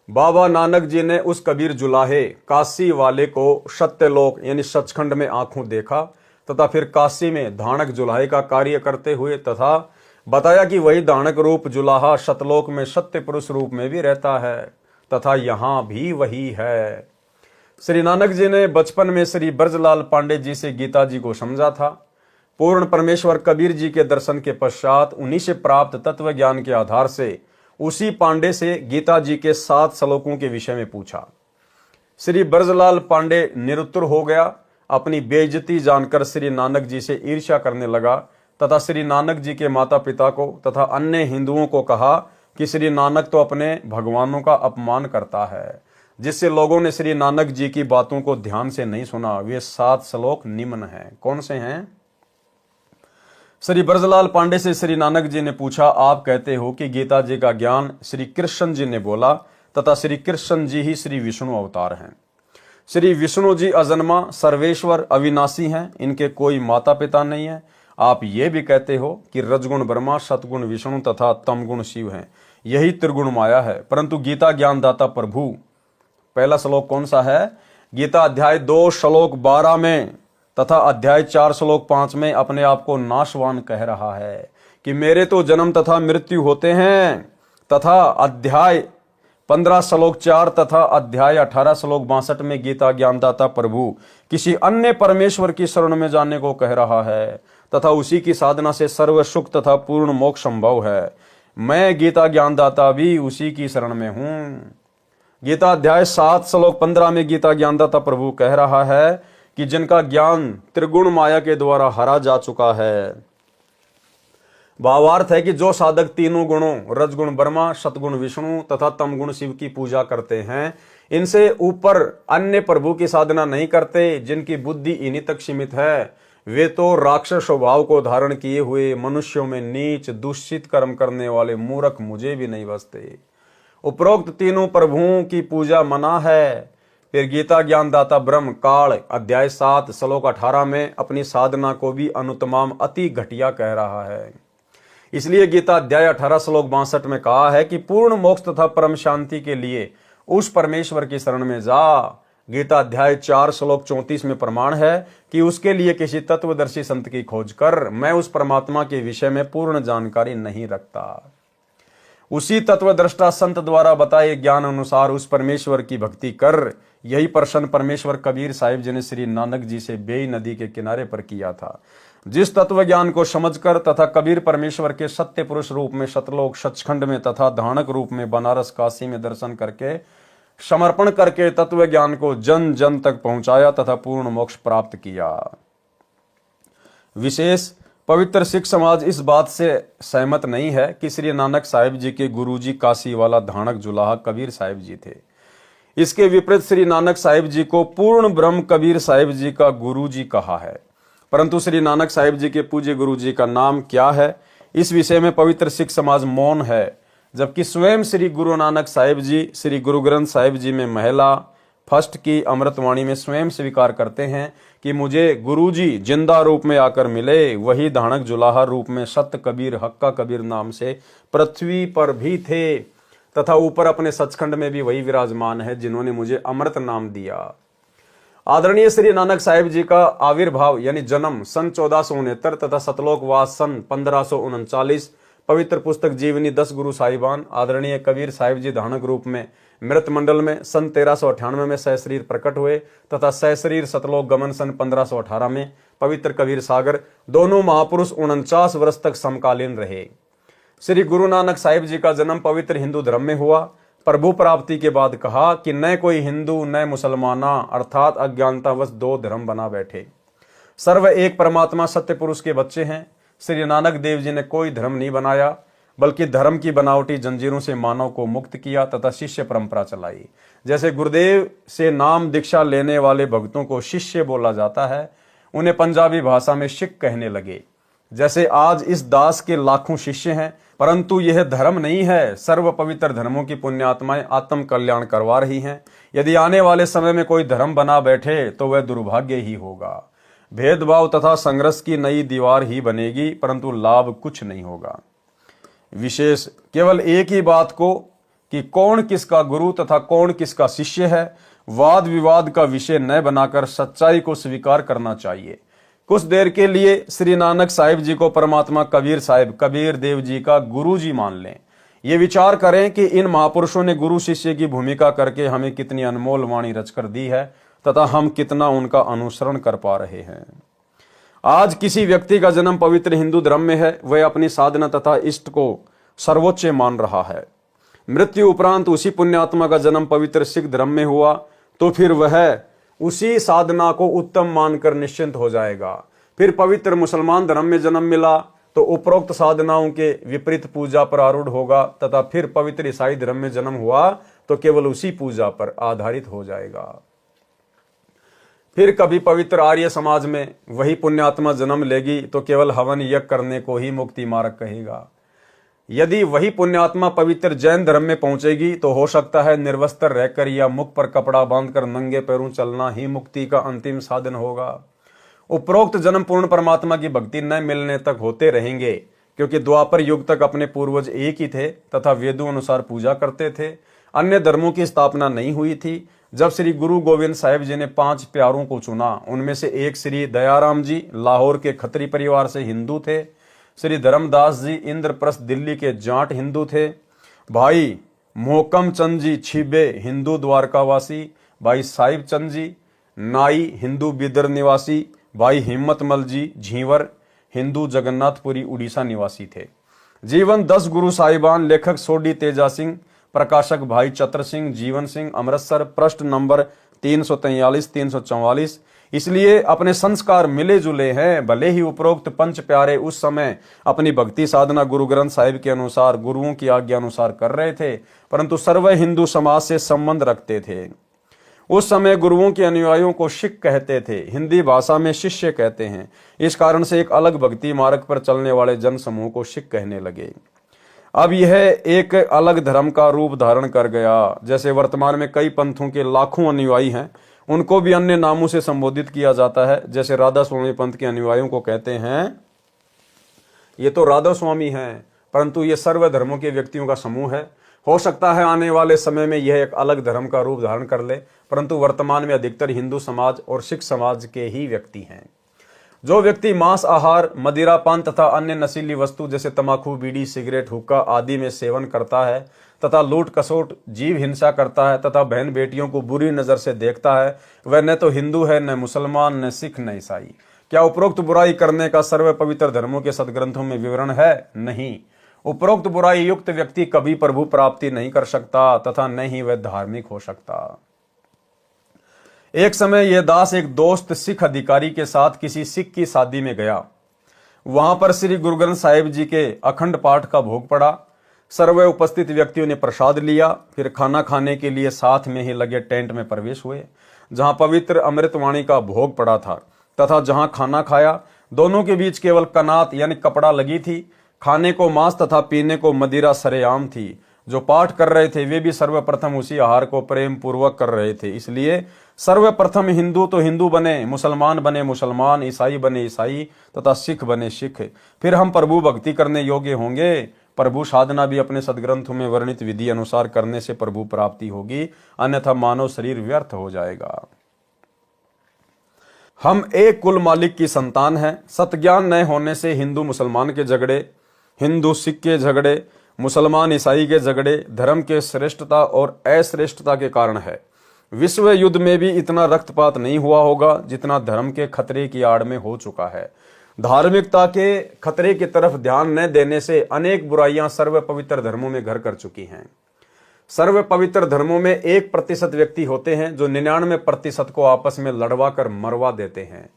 S1: बाबा नानक जी ने उस कबीर जुलाहे काशी वाले को सत्यलोक यानी सचखंड में आंखों देखा, तथा फिर काशी में धानक जुलाहे का कार्य करते हुए, तथा बताया कि वही धानक रूप जुलाहा सतलोक में सत्य पुरुष रूप में भी रहता है, तथा यहां भी वही है। श्री नानक जी ने बचपन में श्री ब्रजलाल पांडे जी से गीता जी को समझा था। पूर्ण परमेश्वर कबीर जी के दर्शन के पश्चात उन्हीं से प्राप्त तत्व ज्ञान के आधार से उसी पांडे से गीता जी के 7 श्लोकों के विषय में पूछा। श्री ब्रजलाल पांडे निरुत्तर हो गया। अपनी बेइज्जती जानकर श्री नानक जी से ईर्ष्या करने लगा, तथा श्री नानक जी के माता पिता को तथा अन्य हिंदुओं को कहा कि श्री नानक तो अपने भगवानों का अपमान करता है, जिससे लोगों ने श्री नानक जी की बातों को ध्यान से नहीं सुना। वे 7 श्लोक निम्न हैं। कौन से हैं? श्री ब्रजलाल पांडे से श्री नानक जी ने पूछा, आप कहते हो कि गीता जी का ज्ञान श्री कृष्ण जी ने बोला, तथा श्री कृष्ण जी ही श्री विष्णु अवतार हैं। श्री विष्णु जी अजन्मा सर्वेश्वर अविनाशी हैं, इनके कोई माता पिता नहीं है। आप ये भी कहते हो कि रजगुण ब्रह्मा, सतगुण विष्णु तथा तमगुण शिव हैं, यही त्रिगुण माया है। परंतु गीता ज्ञानदाता प्रभु, पहला श्लोक कौन सा है? गीता अध्याय 2 श्लोक 12 में तथा अध्याय 4 श्लोक 5 में अपने आप को नाशवान कह रहा है कि मेरे तो जन्म तथा मृत्यु होते हैं, तथा अध्याय 15 श्लोक 4 तथा अध्याय 18 श्लोक 62 में गीता ज्ञानदाता प्रभु किसी अन्य परमेश्वर की शरण में जाने को कह रहा है, तथा उसी की साधना से सर्व सुख तथा पूर्ण मोक्ष संभव है। मैं गीता ज्ञानदाता भी उसी की शरण में हूं। गीता अध्याय 7 श्लोक 15 में गीता ज्ञानदाता प्रभु कह रहा है कि जिनका ज्ञान त्रिगुण माया के द्वारा हरा जा चुका है। भावार्थ है कि जो साधक तीनों गुणों रजगुण ब्रह्मा, सतगुण विष्णु तथा तमगुण शिव की पूजा करते हैं, इनसे ऊपर अन्य प्रभु की साधना नहीं करते, जिनकी बुद्धि इन्हीं तक सीमित है, वे तो राक्षस स्वभाव को धारण किए हुए मनुष्यों में नीच दूषित कर्म करने वाले मूर्ख मुझे भी नहीं बसते। उपरोक्त तीनों प्रभुओं की पूजा मना है। फिर गीता ज्ञानदाता ब्रह्म काल अध्याय 7 श्लोक 18 में अपनी साधना को भी अनुत्तमाम अति घटिया कह रहा है। इसलिए गीता अध्याय 18 श्लोक 62 में कहा है कि पूर्ण मोक्ष तथा परम शांति के लिए उस परमेश्वर की शरण में जा। गीता अध्याय 4 श्लोक 34 में प्रमाण है कि उसके लिए किसी तत्वदर्शी संत की खोज कर। मैं उस परमात्मा के विषय में पूर्ण जानकारी नहीं रखता। उसी तत्वदृष्टा संत द्वारा बताए ज्ञान अनुसार उस परमेश्वर की भक्ति कर। यही प्रश्न परमेश्वर कबीर साहिब जी ने श्री नानक जी से बेई नदी के किनारे पर किया था। जिस तत्व ज्ञान को समझकर तथा कबीर परमेश्वर के सत्य पुरुष रूप में सतलोक सचखंड में तथा धानक रूप में बनारस काशी में दर्शन करके समर्पण करके तत्व ज्ञान को जन जन तक पहुंचाया तथा पूर्ण मोक्ष प्राप्त किया। विशेष पवित्र सिख समाज इस बात से सहमत नहीं है कि श्री नानक साहिब जी के गुरुजी काशी वाला धानक जुलाहा कबीर साहिब जी थे। इसके विपरीत श्री नानक साहिब जी को पूर्ण ब्रह्म कबीर साहिब जी का गुरुजी कहा है। परंतु श्री नानक साहिब जी के पूज्य गुरुजी का नाम क्या है, इस विषय में पवित्र सिख समाज मौन है, जबकि स्वयं श्री गुरु नानक साहिब जी श्री गुरु ग्रंथ साहिब जी में महिला फर्स्ट की अमृतवाणी में स्वयं स्वीकार करते हैं कि मुझे गुरुजी जिंदा रूप में आकर मिले। वही धानक जुलाहा रूप में सत्य कबीर हक्का कबीर नाम से पृथ्वी पर भी थे तथा ऊपर अपने सचखंड में भी वही विराजमान है जिन्होंने मुझे अमृत नाम दिया। आदरणीय श्री नानक साहिब जी का आविर्भाव यानी जन्म सन 1469 तथा सतलोकवास सन 1539। पवित्र पुस्तक जीवनी 10 गुरु साहिबान आदरणीय कबीर साहिब जी धानक रूप में मृत मंडल में सन 1398 में सहशरीर प्रकट हुए तथा सहशरीर सतलोक गमन सन 1518 में पवित्र कबीर सागर। दोनों महापुरुष 49 वर्ष तक समकालीन रहे। श्री गुरु नानक साहिब जी का जन्म पवित्र हिंदू धर्म में हुआ। प्रभु प्राप्ति के बाद कहा कि न कोई हिंदू न मुसलमाना अर्थात अज्ञानतावश दो धर्म बना बैठे। सर्व एक परमात्मा सत्य पुरुष के बच्चे हैं। श्री नानक देव जी ने कोई धर्म नहीं बनाया बल्कि धर्म की बनावटी जंजीरों से मानव को मुक्त किया तथा शिष्य परंपरा चलाई। जैसे गुरुदेव से नाम दीक्षा लेने वाले भक्तों को शिष्य बोला जाता है, उन्हें पंजाबी भाषा में सिख कहने लगे। जैसे आज इस दास के लाखों शिष्य हैं, परंतु यह धर्म नहीं है। सर्व पवित्र धर्मों की पुण्यात्माएं आत्म कल्याण करवा रही हैं। यदि आने वाले समय में कोई धर्म बना बैठे तो वह दुर्भाग्य ही होगा। भेदभाव तथा संघर्ष की नई दीवार ही बनेगी, परंतु लाभ कुछ नहीं होगा। विशेष केवल एक ही बात को कि कौन किसका गुरु तथा कौन किसका शिष्य है, वाद विवाद का विषय न बनाकर सच्चाई को स्वीकार करना चाहिए। कुछ देर के लिए श्री नानक साहिब जी को परमात्मा कबीर साहिब कबीर देव जी का गुरु जी मान लें। ये विचार करें कि इन महापुरुषों ने गुरु शिष्य की भूमिका करके हमें कितनी अनमोल वाणी रचकर दी है तथा हम कितना उनका अनुसरण कर पा रहे हैं। आज किसी व्यक्ति का जन्म पवित्र हिंदू धर्म में है, वह अपनी साधना तथा इष्ट को सर्वोच्च मान रहा है। मृत्यु उपरांत उसी पुण्यात्मा का जन्म पवित्र सिख धर्म में हुआ तो फिर वह उसी साधना को उत्तम मानकर निश्चिंत हो जाएगा। फिर पवित्र मुसलमान धर्म में जन्म मिला तो उपरोक्त साधनाओं के विपरीत पूजा पर आरूढ़ होगा तथा फिर पवित्र ईसाई धर्म में जन्म हुआ तो केवल उसी पूजा पर आधारित हो जाएगा। फिर कभी पवित्र आर्य समाज में वही पुण्यात्मा जन्म लेगी तो केवल हवन यज्ञ करने को ही मुक्ति मार्ग कहेगा। यदि वही पुण्यात्मा पवित्र जैन धर्म में पहुंचेगी तो हो सकता है निर्वस्त्र रहकर या मुख पर कपड़ा बांधकर नंगे पैरों चलना ही मुक्ति का अंतिम साधन होगा। उपरोक्त जन्म पूर्ण परमात्मा की भक्ति न मिलने तक होते रहेंगे, क्योंकि द्वापर युग तक अपने पूर्वज एक ही थे तथा वेदों अनुसार पूजा करते थे। अन्य धर्मों की स्थापना नहीं हुई थी। जब श्री गुरु गोविंद साहिब जी ने 5 प्यारों को चुना, उनमें से एक श्री दयाराम जी लाहौर के खत्री परिवार से हिंदू थे। श्री धर्मदास जी इंद्रप्रस्थ दिल्ली के जाट हिंदू थे। भाई मोहकम चंद जी छिबे हिंदू द्वारकावासी। भाई साहिब चंद जी नाई हिंदू बिदर निवासी। भाई हिम्मतमल जी झींवर हिंदू जगन्नाथपुरी उड़ीसा निवासी थे। जीवन 10 गुरु साहिबान लेखक सोडी तेजा सिंह प्रकाशक भाई चतर सिंह, जीवन सिंह, अमृतसर, पृष्ठ नंबर 343 344। इसलिए अपने संस्कार मिले जुले हैं। भले ही उपरोक्त पंच प्यारे उस समय अपनी भक्ति साधना गुरु ग्रंथ साहिब के अनुसार, गुरुओं की आज्ञा अनुसार कर रहे थे, परंतु सर्व हिंदू समाज से संबंध रखते थे। उस समय गुरुओं के अनुयायियों को शिख कहते थे, हिंदी भाषा में शिष्य कहते हैं। इस कारण से एक अलग भक्ति मार्ग पर चलने वाले जन समूह को शिख कहने लगे। अब यह एक अलग धर्म का रूप धारण कर गया। जैसे वर्तमान में कई पंथों के लाखों अनुयायी हैं, उनको भी अन्य नामों से संबोधित किया जाता है। जैसे राधा स्वामी पंथ के अनुयायियों को कहते हैं ये तो राधा स्वामी हैं, परंतु ये सर्व धर्मों के व्यक्तियों का समूह है। हो सकता है आने वाले समय में यह एक अलग धर्म का रूप धारण कर ले, परंतु वर्तमान में अधिकतर हिंदू समाज और सिख समाज के ही व्यक्ति हैं। जो व्यक्ति मांस आहार, मदिरा पान तथा अन्य नशीली वस्तु जैसे तंबाकू, बीड़ी, सिगरेट, हुक्का आदि में सेवन करता है तथा लूट कसोट, जीव हिंसा करता है तथा बहन बेटियों को बुरी नजर से देखता है, वह न तो हिंदू है, न मुसलमान, न सिख, न ईसाई। क्या उपरोक्त बुराई करने का सर्व पवित्र धर्मों के सदग्रंथों में विवरण है? नहीं। उपरोक्त बुराई युक्त व्यक्ति कभी प्रभु प्राप्ति नहीं कर सकता तथा न ही वह धार्मिक हो सकता। एक समय यह दास एक दोस्त सिख अधिकारी के साथ किसी सिख की शादी में गया। वहां पर श्री गुरु ग्रंथ साहिब जी के अखंड पाठ का भोग पड़ा। सर्व उपस्थित व्यक्तियों ने प्रसाद लिया, फिर खाना खाने के लिए साथ में ही लगे टेंट में प्रवेश हुए, जहां पवित्र अमृतवाणी का भोग पड़ा था तथा जहां खाना खाया। दोनों के बीच केवल कनात यानी कपड़ा लगी थी। खाने को मांस तथा पीने को मदिरा सरेआम थी। जो पाठ कर रहे थे वे भी सर्वप्रथम उसी आहार को प्रेम पूर्वक कर रहे थे। इसलिए सर्वप्रथम हिंदू तो हिंदू बने, मुसलमान बने मुसलमान, ईसाई बने ईसाई तथा सिख बने सिख। फिर हम प्रभु भक्ति करने योग्य होंगे। प्रभु साधना भी अपने सदग्रंथों में वर्णित विधि अनुसार करने से प्रभु प्राप्ति होगी, अन्यथा मानव शरीर व्यर्थ हो जाएगा। हम एक कुल मालिक की संतान हैं। सतज्ञान न होने से हिंदू मुसलमान के झगड़े, हिंदू सिख के झगड़े, मुसलमान ईसाई के झगड़े धर्म के श्रेष्ठता और अश्रेष्ठता के कारण है। विश्व युद्ध में भी इतना रक्तपात नहीं हुआ होगा जितना धर्म के खतरे की आड़ में हो चुका है। धार्मिकता के खतरे की तरफ ध्यान न देने से अनेक बुराइयां सर्व पवित्र धर्मों में घर कर चुकी हैं। सर्व पवित्र धर्मों में 1% व्यक्ति होते हैं जो 99% को आपस में लड़वा कर मरवा देते हैं।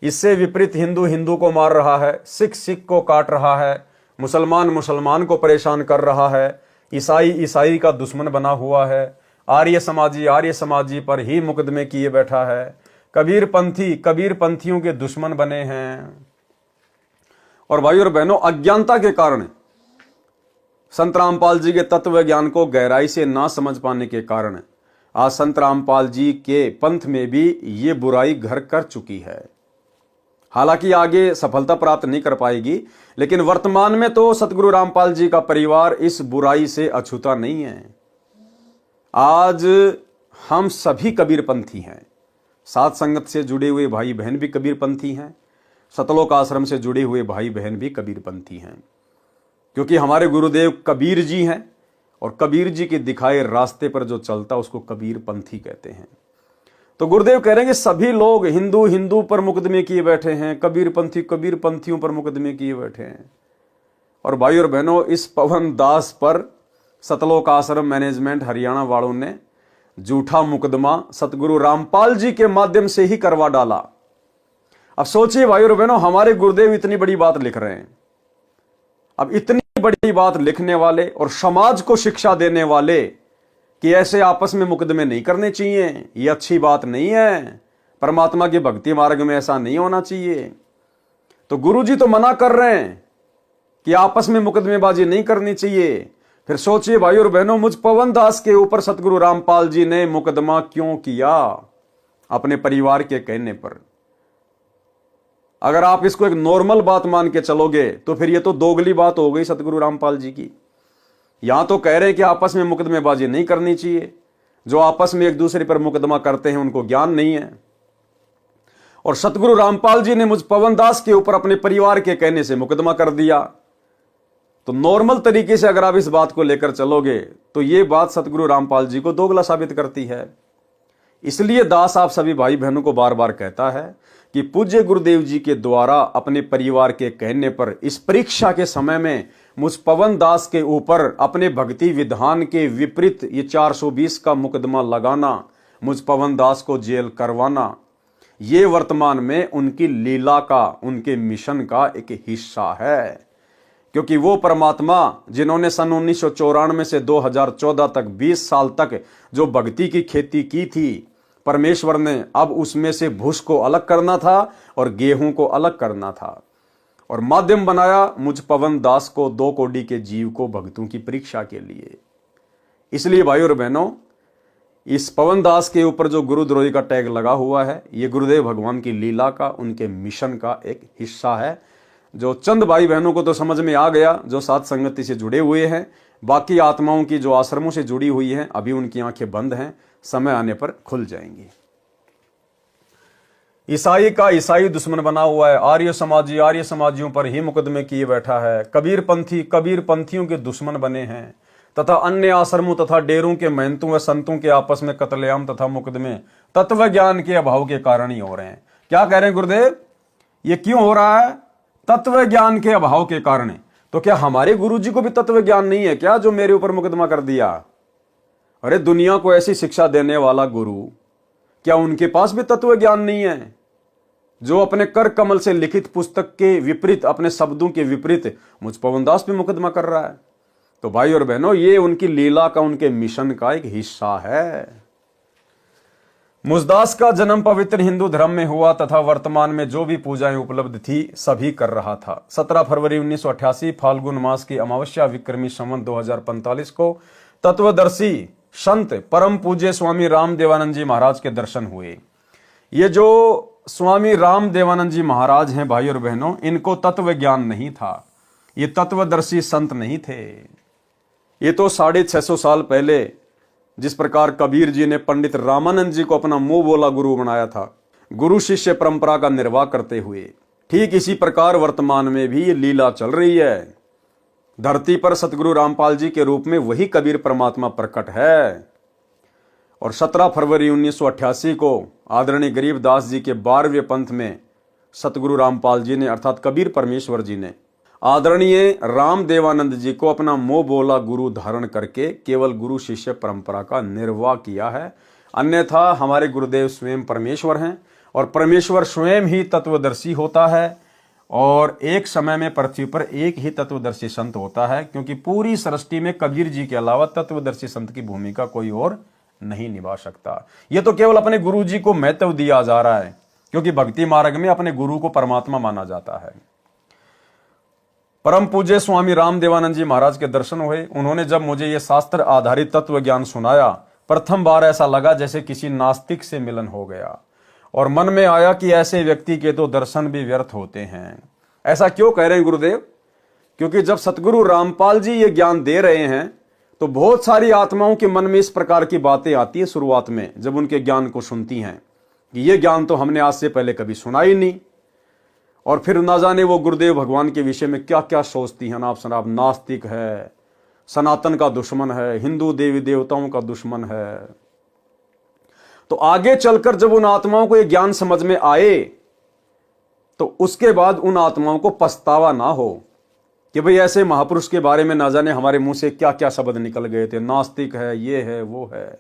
S1: इससे विपरीत हिंदू हिंदू को मार रहा है, सिख सिख को काट रहा है, मुसलमान मुसलमान को परेशान कर रहा है, ईसाई ईसाई का दुश्मन बना हुआ है, आर्य समाजी पर ही मुकदमे किए बैठा है, कबीर पंथियों के दुश्मन बने हैं। और भाई और बहनों, अज्ञानता के कारण, संत रामपाल जी के तत्व ज्ञान को गहराई से ना समझ पाने के कारण आज संत रामपाल जी के पंथ में भी ये बुराई घर कर चुकी है। हालांकि आगे सफलता प्राप्त नहीं कर पाएगी, लेकिन वर्तमान में तो सतगुरु रामपाल जी का परिवार इस बुराई से अछूता नहीं है। आज हम सभी कबीरपंथी हैं। सात संगत से जुड़े हुए भाई बहन भी कबीरपंथी हैं, सतलोक आश्रम से जुड़े हुए भाई बहन भी कबीरपंथी हैं, क्योंकि हमारे गुरुदेव कबीर जी हैं और कबीर जी के दिखाए रास्ते पर जो चलता उसको कबीरपंथी कहते हैं। तो गुरुदेव कह रहे हैं कि सभी लोग हिंदू हिंदू पर मुकदमे किए बैठे हैं, कबीरपंथी कबीरपंथियों पर मुकदमे किए बैठे हैं। और भाई और बहनों, इस पवन दास पर सतलोक आश्रम मैनेजमेंट हरियाणा वालों ने झूठा मुकदमा सतगुरु रामपाल जी के माध्यम से ही करवा डाला। अब सोचिए भाई और बहनों, हमारे गुरुदेव इतनी बड़ी बात लिख रहे हैं। अब इतनी बड़ी बात लिखने वाले और समाज को शिक्षा देने वाले कि ऐसे आपस में मुकदमे नहीं करने चाहिए, ये अच्छी बात नहीं है, परमात्मा के भक्ति मार्ग में ऐसा नहीं होना चाहिए। तो गुरुजी तो मना कर रहे हैं कि आपस में मुकदमेबाजी नहीं करनी चाहिए। फिर सोचिए भाई और बहनों, मुझ पवन दास के ऊपर सतगुरु रामपाल जी ने मुकदमा क्यों किया? अपने परिवार के कहने पर। अगर आप इसको एक नॉर्मल बात मान के चलोगे तो फिर ये तो दोगली बात हो गई सतगुरु रामपाल जी की। यहां तो कह रहे हैं कि आपस में मुकदमेबाजी नहीं करनी चाहिए। जो आपस में एक दूसरे पर मुकदमा करते हैं उनको ज्ञान नहीं है। और सतगुरु रामपाल जी ने मुझ पवन दास के ऊपर अपने परिवार के कहने से मुकदमा कर दिया। तो नॉर्मल तरीके से अगर आप इस बात को लेकर चलोगे तो यह बात सतगुरु रामपाल जी को दोगला साबित करती है। इसलिए दास आप सभी भाई बहनों को बार बार कहता है कि पूज्य गुरुदेव जी के द्वारा अपने परिवार के कहने पर इस परीक्षा के समय में मुझ पवन दास के ऊपर अपने भक्ति विधान के विपरीत ये 420 का मुकदमा लगाना, मुझ पवन दास को जेल करवाना, ये वर्तमान में उनकी लीला का, उनके मिशन का एक हिस्सा है। क्योंकि वो परमात्मा जिन्होंने सन 1994 से 2014 तक 20 साल तक जो भक्ति की खेती की थी, परमेश्वर ने अब उसमें से भूस को अलग करना था और गेहूं को अलग करना था, और माध्यम बनाया मुझ पवन दास को, 2 कोटि के जीव को भक्तों की परीक्षा के लिए। इसलिए भाइयों और बहनों, इस पवन दास के ऊपर जो गुरुद्रोही का टैग लगा हुआ है, ये गुरुदेव भगवान की लीला का, उनके मिशन का एक हिस्सा है, जो चंद भाई बहनों को तो समझ में आ गया जो साथ संगति से जुड़े हुए हैं। बाकी आत्माओं की जो आश्रमों से जुड़ी हुई हैं, अभी उनकी आंखें बंद हैं, समय आने पर खुल जाएंगी। ईसाई का ईसाई दुश्मन बना हुआ है, आर्य समाजियों पर ही मुकदमे किए बैठा है, कबीर पंथियों के दुश्मन बने हैं, तथा अन्य आश्रमों तथा डेरों के महंतों व संतों के आपस में कत्लेआम तथा मुकदमे तत्व ज्ञान के अभाव के कारण ही हो रहे हैं। क्या कह रहे हैं गुरुदेव, ये क्यों हो रहा है? तत्व ज्ञान के अभाव के कारण। तो क्या हमारे गुरुजी को भी तत्व ज्ञान नहीं है क्या, जो मेरे ऊपर मुकदमा कर दिया? अरे दुनिया को ऐसी शिक्षा देने वाला गुरु, क्या उनके पास भी तत्व ज्ञान नहीं है, जो अपने कर कमल से लिखित पुस्तक के विपरीत, अपने शब्दों के विपरीत मुझ पवन दास पे मुकदमा कर रहा है? तो भाई और बहनों, ये उनकी लीला का, उनके मिशन का एक हिस्सा है। मुझदास का जन्म पवित्र हिंदू धर्म में हुआ तथा वर्तमान में जो भी पूजाएं उपलब्ध थी सभी कर रहा था। 17 फरवरी 1988 फाल्गुन मास की अमावस्या विक्रमी संवत 2045 को तत्वदर्शी संत परम पूज्य स्वामी राम देवानंद जी महाराज के दर्शन हुए। ये जो स्वामी राम देवानंद जी महाराज हैं भाई और बहनों, इनको तत्व ज्ञान नहीं था, ये तत्वदर्शी संत नहीं थे। ये तो 650 साल पहले जिस प्रकार कबीर जी ने पंडित रामानंद जी को अपना मुंह बोला गुरु बनाया था, गुरु शिष्य परंपरा का निर्वाह करते हुए, ठीक इसी प्रकार वर्तमान में भी ये लीला चल रही है। धरती पर सतगुरु रामपाल जी के रूप में वही कबीर परमात्मा प्रकट है। और 17 फरवरी 1988 को आदरणीय गरीबदास जी के 12वें पंथ में सतगुरु रामपाल जी ने, अर्थात कबीर परमेश्वर जी ने, आदरणीय राम देवानंद जी को अपना मोह बोला गुरु धारण करके केवल गुरु शिष्य परंपरा का निर्वाह किया है। अन्यथा हमारे गुरुदेव स्वयं परमेश्वर हैं, और परमेश्वर स्वयं ही तत्वदर्शी होता है, और एक समय में पृथ्वी पर एक ही तत्वदर्शी संत होता है, क्योंकि पूरी सृष्टि में कबीर जी के अलावा तत्वदर्शी संत की भूमिका कोई और नहीं निभा सकता। यह तो केवल अपने गुरु जी को महत्व दिया जा रहा है, क्योंकि भक्ति मार्ग में अपने गुरु को परमात्मा माना जाता है। परम पूज्य स्वामी राम देवानंद जी महाराज के दर्शन हुए। उन्होंने जब मुझे यह शास्त्र आधारित तत्व ज्ञान सुनाया, प्रथम बार ऐसा लगा जैसे किसी नास्तिक से मिलन हो गया, और मन में आया कि ऐसे व्यक्ति के तो दर्शन भी व्यर्थ होते हैं। ऐसा क्यों कह रहे हैं गुरुदेव? क्योंकि जब सतगुरु रामपाल जी ये ज्ञान दे रहे हैं, तो बहुत सारी आत्माओं के मन में इस प्रकार की बातें आती है शुरुआत में, जब उनके ज्ञान को सुनती हैं, कि ये ज्ञान तो हमने आज से पहले कभी सुना ही नहीं। और फिर ना जाने वो गुरुदेव भगवान के विषय में क्या क्या सोचती हैं। नाप शनाप नास्तिक है, सनातन का दुश्मन है, हिंदू देवी देवताओं का दुश्मन है। तो आगे चलकर जब उन आत्माओं को ये ज्ञान समझ में आए, तो उसके बाद उन आत्माओं को पछतावा ना हो कि भाई ऐसे महापुरुष के बारे में ना जाने हमारे मुंह से क्या क्या शब्द निकल गए थे, नास्तिक है, ये है, वो है।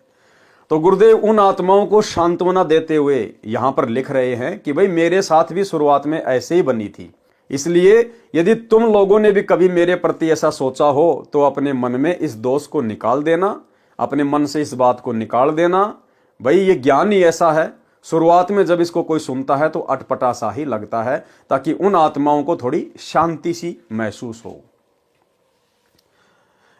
S1: तो गुरुदेव उन आत्माओं को सांत्वना देते हुए यहां पर लिख रहे हैं कि भाई मेरे साथ भी शुरुआत में ऐसे ही बनी थी, इसलिए यदि तुम लोगों ने भी कभी मेरे प्रति ऐसा सोचा हो तो अपने मन में इस दोष को निकाल देना, अपने मन से इस बात को निकाल देना। भाई ये ज्ञान ही ऐसा है, शुरुआत में जब इसको कोई सुनता है तो अटपटा सा ही लगता है, ताकि उन आत्माओं को थोड़ी शांति सी महसूस हो।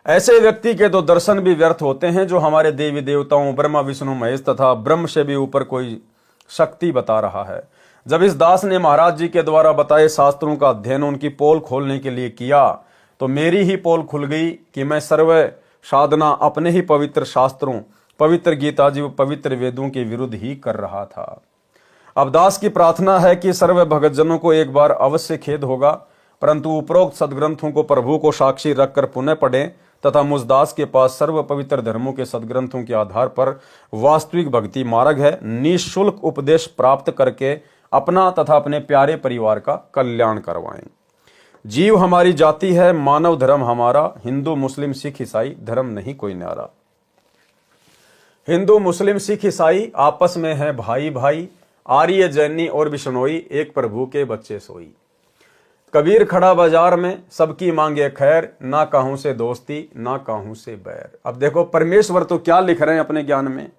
S1: ऐसे व्यक्ति के तो दर्शन भी व्यर्थ होते हैं जो हमारे देवी देवताओं ब्रह्मा विष्णु महेश तथा ब्रह्म से भी ऊपर कोई शक्ति बता रहा है। जब इस दास ने महाराज जी के द्वारा बताए शास्त्रों का अध्ययन उनकी पोल खोलने के लिए किया, तो मेरी ही पोल खुल गई कि मैं सर्व साधना अपने ही पवित्र शास्त्रों, पवित्र गीता जी व पवित्र वेदों के विरुद्ध ही कर रहा था। अब दास की प्रार्थना है कि सर्व भगतजनों को एक बार अवश्य खेद होगा, परंतु उपरोक्त सदग्रंथों को प्रभु को साक्षी रखकर पुनः पढ़ें तथा मुझदास के पास सर्व पवित्र धर्मों के सदग्रंथों के आधार पर वास्तविक भक्ति मार्ग है, निःशुल्क उपदेश प्राप्त करके अपना तथा अपने प्यारे परिवार का कल्याण करवाएं। जीव हमारी जाति है, मानव धर्म हमारा, हिंदू मुस्लिम सिख ईसाई धर्म नहीं कोई न्यारा। हिंदू मुस्लिम सिख ईसाई आपस में है भाई भाई, आर्य जैनी और बिश्नोई एक प्रभु के बच्चे सोई। कबीर खड़ा बाजार में सबकी मांगे खैर, ना कहूं से दोस्ती ना कहूं से बैर। अब देखो परमेश्वर तो क्या लिख रहे हैं अपने ज्ञान में,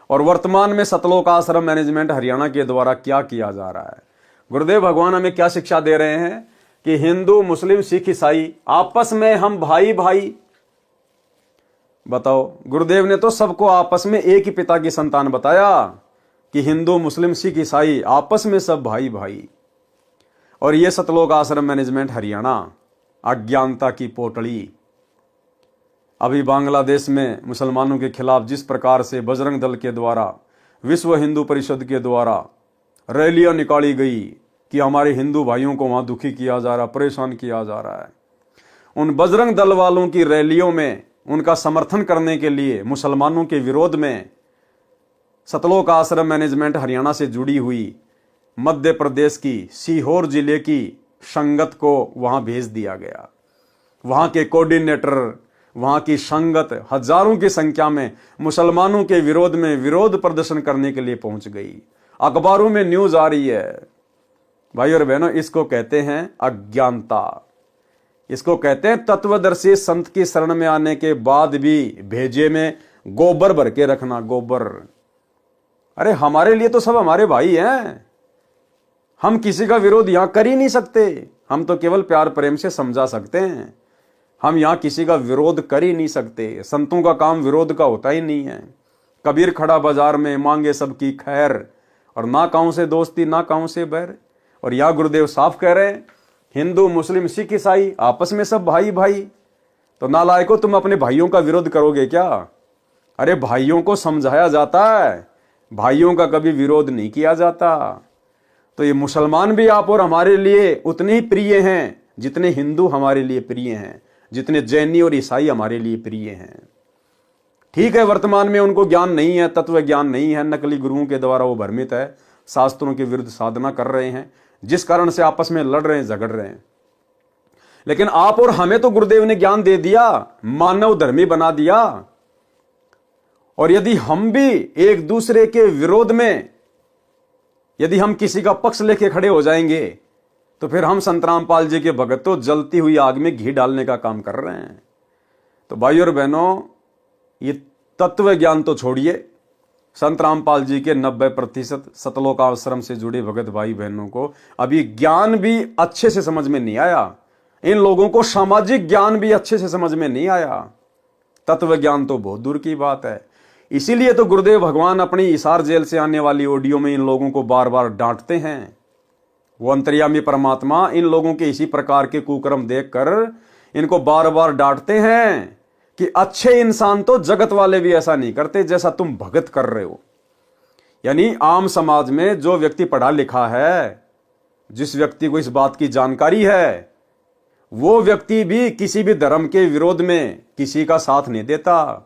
S1: और वर्तमान में सतलोक आश्रम मैनेजमेंट हरियाणा के द्वारा क्या किया जा रहा है। गुरुदेव भगवान हमें क्या शिक्षा दे रहे हैं कि हिंदू मुस्लिम सिख ईसाई आपस में हम भाई भाई। बताओ, गुरुदेव ने तो सबको आपस में एक ही पिता की संतान बताया कि हिंदू मुस्लिम सिख ईसाई आपस में सब भाई भाई। और ये सतलोक आश्रम मैनेजमेंट हरियाणा अज्ञानता की पोटली। अभी बांग्लादेश में मुसलमानों के खिलाफ जिस प्रकार से बजरंग दल के द्वारा, विश्व हिंदू परिषद के द्वारा रैलियां निकाली गई कि हमारे हिंदू भाइयों को वहां दुखी किया जा रहा, परेशान किया जा रहा है। उन बजरंग दल वालों की रैलियों में उनका समर्थन करने के लिए मुसलमानों के विरोध में सतलोक आश्रम मैनेजमेंट हरियाणा से जुड़ी हुई मध्य प्रदेश की सीहोर जिले की संगत को वहां भेज दिया गया। वहां के कोऑर्डिनेटर, वहां की संगत हजारों की संख्या में मुसलमानों के विरोध में विरोध प्रदर्शन करने के लिए पहुंच गई। अखबारों में न्यूज आ रही है। भाई और बहनों, इसको कहते हैं अज्ञानता। इसको कहते हैं तत्वदर्शी संत की शरण में आने के बाद भी भेजे में गोबर भर के रखना, गोबर। अरे हमारे लिए तो सब हमारे भाई हैं। हम किसी का विरोध यहां कर ही नहीं सकते। हम तो केवल प्यार प्रेम से समझा सकते हैं। हम यहां किसी का विरोध कर ही नहीं सकते। संतों का काम विरोध का होता ही नहीं है। कबीर खड़ा बाजार में मांगे सबकी खैर, और ना कहूं से दोस्ती ना कहूं से बैर। और यह गुरुदेव साफ कह रहे हैं, हिंदू मुस्लिम सिख ईसाई आपस में सब भाई भाई। तो नालायकों, तुम अपने भाइयों का विरोध करोगे क्या? अरे भाइयों को समझाया जाता है, भाइयों का कभी विरोध नहीं किया जाता। तो ये मुसलमान भी आप और हमारे लिए उतने ही प्रिय हैं जितने हिंदू हमारे लिए प्रिय हैं, जितने जैनी और ईसाई हमारे लिए प्रिय हैं। ठीक है, वर्तमान में उनको ज्ञान नहीं है, तत्व ज्ञान नहीं है, नकली गुरुओं के द्वारा वो भ्रमित है, शास्त्रों के विरुद्ध साधना कर रहे हैं, जिस कारण से आपस में लड़ रहे हैं, झगड़ रहे हैं। लेकिन आप और हमें तो गुरुदेव ने ज्ञान दे दिया, मानव धर्मी बना दिया। और यदि हम भी एक दूसरे के विरोध में, यदि हम किसी का पक्ष लेके खड़े हो जाएंगे, तो फिर हम संत रामपाल जी के भगत तो जलती हुई आग में घी डालने का काम कर रहे हैं। तो भाई और बहनों, ये तत्व ज्ञान तो छोड़िए। संत रामपाल जी के 90% सतलोक आश्रम से जुड़े भगत भाई बहनों को अभी ज्ञान भी अच्छे से समझ में नहीं आया। इन लोगों को सामाजिक ज्ञान भी अच्छे से समझ में नहीं आया। तत्व ज्ञान तो बहुत दूर की बात है। इसीलिए तो गुरुदेव भगवान अपनी हिसार जेल से आने वाली ऑडियो में इन लोगों को बार बार डांटते हैं। वो अंतर्यामी परमात्मा इन लोगों के इसी प्रकार के कुकर्म देखकर इनको बार बार डांटते हैं कि अच्छे इंसान तो जगत वाले भी ऐसा नहीं करते जैसा तुम भगत कर रहे हो। यानी आम समाज में जो व्यक्ति पढ़ा लिखा है, जिस व्यक्ति को इस बात की जानकारी है, वो व्यक्ति भी किसी भी धर्म के विरोध में किसी का साथ नहीं देता।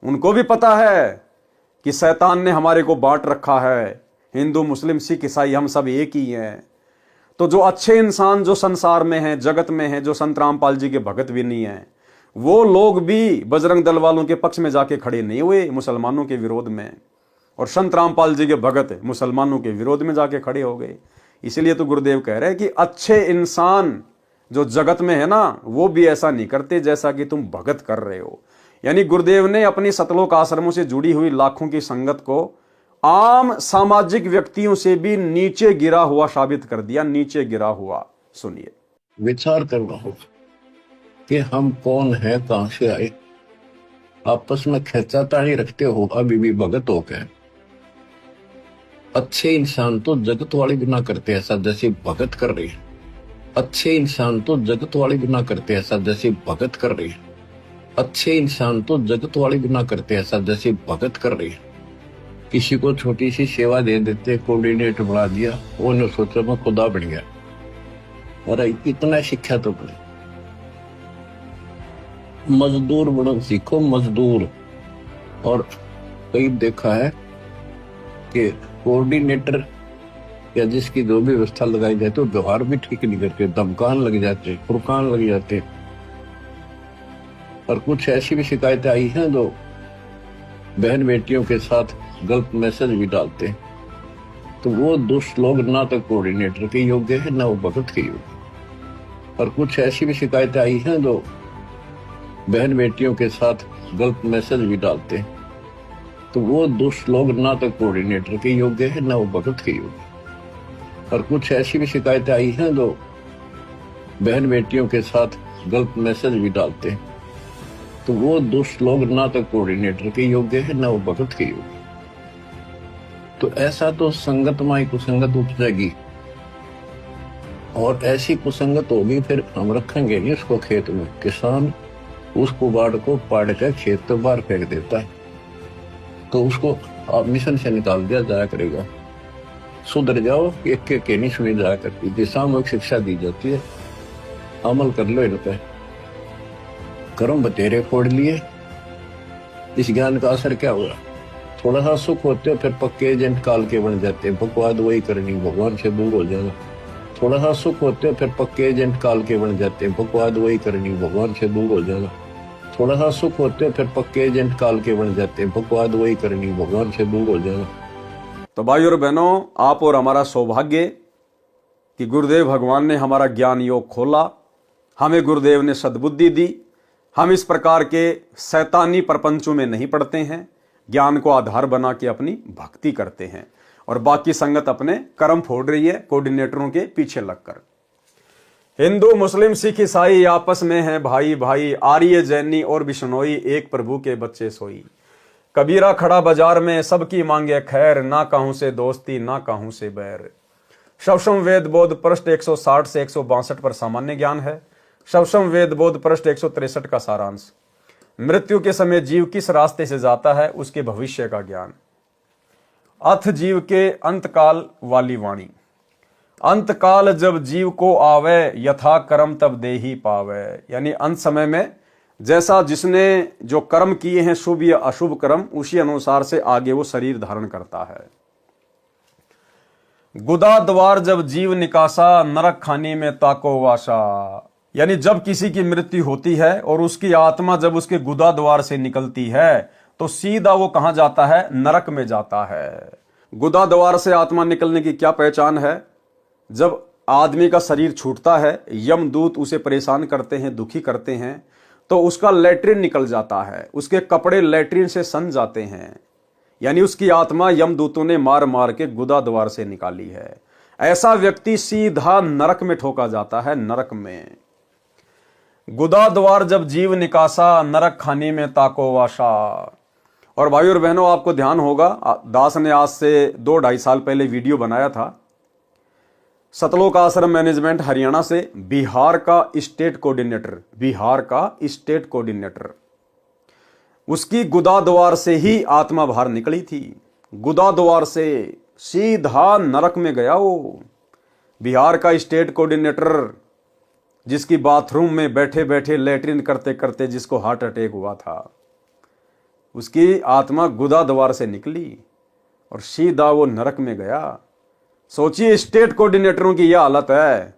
S1: उनको भी पता है कि शैतान ने हमारे को बांट रखा है, हिंदू मुस्लिम सिख ईसाई हम सब एक ही हैं। तो जो अच्छे इंसान जो संसार में हैं, जगत में हैं, जो संत रामपाल जी के भगत भी नहीं है, वो लोग भी बजरंग दल वालों के पक्ष में जाके खड़े नहीं हुए मुसलमानों के विरोध में, और संत रामपाल जी के भगत मुसलमानों के विरोध में जाके खड़े हो गए। इसलिए तो गुरुदेव कह रहे हैं कि अच्छे इंसान जो जगत में है ना, वो भी ऐसा नहीं करते जैसा कि तुम भगत कर रहे हो। यानी गुरुदेव ने अपनी सतलोक आश्रमों से जुड़ी हुई लाखों की संगत को आम सामाजिक व्यक्तियों से भी नीचे गिरा हुआ साबित कर दिया, नीचे गिरा हुआ। सुनिए।
S2: विचार करना होगा कि हम कौन है, कहां से आए। आपस में खेचातानी रखते हो अभी भी भगत हो गए। अच्छे इंसान तो जगत वाले भी ना करते ऐसा जैसे भगत कर रही है। अच्छे इंसान तो जगत वाले भी ना करते ऐसा जैसे भगत कर रही है। अच्छे इंसान तो जगत वाले भी ना करते ऐसा जैसे भगत कर रही है। किसी को छोटी सी सेवा दे देते, कोऑर्डिनेटर बना दिया, वो ने सोचा मैं खुदा बन गया। और इतना शिक्षा तो पड़े, मजदूर बनो सीखो, मजदूर। और कई देखा है कि कोऑर्डिनेटर या जिसकी जो भी व्यवस्था लगाई जाती है वो व्यवहार भी ठीक नहीं करते, धमकान लग जाते, फुरकान लग जाते। और कुछ ऐसी भी शिकायतें आई हैं जो बहन बेटियों के साथ गलत मैसेज भी डालते हैं। तो वो दुष्ट लोग ना तो कोऑर्डिनेटर के योग्य है ना वो भगत के योग्य। और कुछ ऐसी भी शिकायतें आई हैं जो बहन बेटियों के साथ गलत मैसेज भी डालते हैं। तो वो दुष्ट लोग ना तो कोऑर्डिनेटर के योग्य है ना वो भगत के योग्य। और कुछ ऐसी भी शिकायतें आई हैं जो बहन बेटियों के साथ गलत मैसेज भी डालते हैं। तो वो दुष्ट लोग ना तो कोऑर्डिनेटर के योग्य है ना वो भगत के योग्य। तो ऐसा तो संगत माई कुसंगत उपजेगी, और ऐसी कुसंगत होगी फिर हम रखेंगे नहीं उसको खेत में। किसान उस कुबाड़ को पाड़ कर खेत तो बाहर फेंक देता है, तो उसको आप मिशन से निकाल दिया जाया करेगा। सुधर जाओ, एक के नहीं सुनी जाया करती, दिशात्मक शिक्षा दी जाती है, अमल कर लो इन पे। कर्म बतेरे फोड़ लिए, इस ज्ञान का असर क्या हुआ? थोड़ा सा सुख होते हो फिर पक्के एजेंट काल के बन जाते हैं, बकवाद वही करनी, भगवान से दूर हो जाना। थोड़ा सा सुख होते हो फिर पक्के एजेंट काल के बन जाते हैं, बकवाद वही करनी, भगवान से दूर हो जाना। थोड़ा सा सुख होते हो फिर पक्के एजेंट काल के बन जाते हैं, बकवाद वही करनी, भगवान से दूर हो जाना।
S1: तो भाई और बहनों, आप और हमारा सौभाग्य कि गुरुदेव भगवान ने हमारा ज्ञान योग खोला, हमें गुरुदेव ने सद्बुद्धि दी। हम इस प्रकार के शैतानी प्रपंचों में नहीं पड़ते हैं, ज्ञान को आधार बना के अपनी भक्ति करते हैं। और बाकी संगत अपने कर्म फोड़ रही है कोऑर्डिनेटरों के पीछे लगकर। हिंदू मुस्लिम सिख ईसाई आपस में हैं भाई भाई, आर्य जैनी और बिश्नोई, एक प्रभु के बच्चे सोई। कबीरा खड़ा बाजार में सबकी मांगे खैर, ना कहूं से दोस्ती ना कहूं से बैर। शवशम वेद बोध पृष्ठ 160 से 162 पर सामान्य ज्ञान है। शवशम वेद बोध पृष्ठ 163 का सारांश। मृत्यु के समय जीव किस रास्ते से जाता है उसके भविष्य का ज्ञान। अथ जीव के अंतकाल वाली वाणी। अंतकाल जब जीव को आवे, यथा कर्म तब देही पावे। यानी अंत समय में जैसा जिसने जो कर्म किए हैं, शुभ या अशुभ कर्म, उसी अनुसार से आगे वो शरीर धारण करता है। गुदा द्वार जब जीव निकासा, नरक खाने में ताको वासा। यानी जब किसी की मृत्यु होती है और उसकी आत्मा जब उसके गुदा द्वार से निकलती है तो सीधा वो कहां जाता है? नरक में जाता है। गुदा द्वार से आत्मा निकलने की क्या पहचान है? जब आदमी का शरीर छूटता है, यमदूत उसे परेशान करते हैं, दुखी करते हैं, तो उसका लैट्रिन निकल जाता है, उसके कपड़े लैट्रिन से सन जाते हैं। यानी उसकी आत्मा यमदूतों ने मार मार के गुदा द्वार से निकाली है। ऐसा व्यक्ति सीधा नरक में ठोका जाता है, नरक में। गुदा द्वार जब जीव निकासा, नरक खाने में ताको वाशा। और भाई और बहनों, आपको ध्यान होगा, दास ने आज से 2-2.5 साल पहले वीडियो बनाया था। सतलोक आश्रम मैनेजमेंट हरियाणा से बिहार का स्टेट कोऑर्डिनेटर, उसकी गुदा द्वार से ही आत्मा बाहर निकली थी। गुदा द्वार से सीधा नरक में गया वो। बिहार का स्टेट कोऑर्डिनेटर, जिसकी बाथरूम में बैठे बैठे लैट्रिन करते करते जिसको हार्ट अटैक हुआ था, उसकी आत्मा गुदा द्वार से निकली और सीधा वो नरक में गया। सोचिए, स्टेट कोऑर्डिनेटरों की यह हालत है,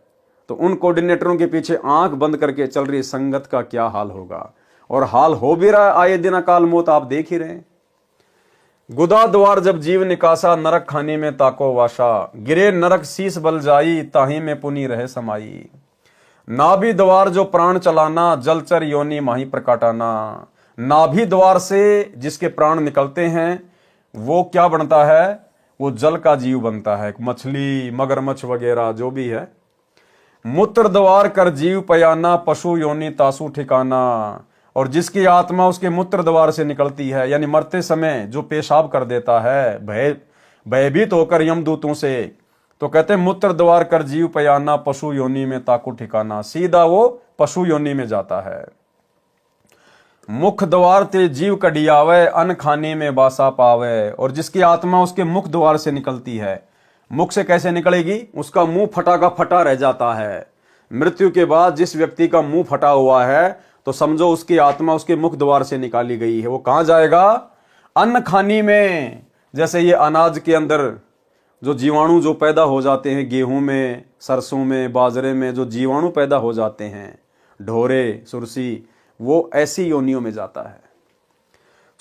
S1: तो उन कोऑर्डिनेटरों के पीछे आंख बंद करके चल रही संगत का क्या हाल होगा। और हाल हो भी रहा है, आए दिन अकाल मौत आप देख ही रहे हैं। गुदा द्वार जब जीव निकासा, नरक खाने में ताको वाशा। गिरे नरक शीस बल जाई, ताही में पुनी रहे समाई। नाभि द्वार जो प्राण चलाना, जलचर योनि माही प्रकाटाना। नाभि द्वार से जिसके प्राण निकलते हैं वो क्या बनता है? वो जल का जीव बनता है, मछली, मगरमच्छ वगैरह जो भी है। मूत्र द्वार कर जीव पयाना, पशु योनि तासु ठिकाना। और जिसकी आत्मा उसके मूत्र द्वार से निकलती है, यानी मरते समय जो पेशाब कर देता है भयभीत होकर यमदूतों से, तो कहते हैं मूत्र द्वार कर जीव पयाना, पशु योनि में ताकू ठिकाना। सीधा वो पशु योनि में जाता है। मुख द्वार ते जीव कडियावे, अन्न खाने में बासा पावे। और जिसकी आत्मा उसके मुख द्वार से निकलती है, मुख से कैसे निकलेगी? उसका मुंह फटा का फटा रह जाता है। मृत्यु के बाद जिस व्यक्ति का मुंह फटा हुआ है, तो समझो उसकी आत्मा उसके मुख द्वार से निकाली गई है। वो कहां जाएगा? अन्न खानी में। जैसे ये अनाज के अंदर जो जीवाणु जो पैदा हो जाते हैं गेहूं में, सरसों में, बाजरे में, जो जीवाणु पैदा हो जाते हैं, ढोरे, सुरसी, वो ऐसी योनियों में जाता है।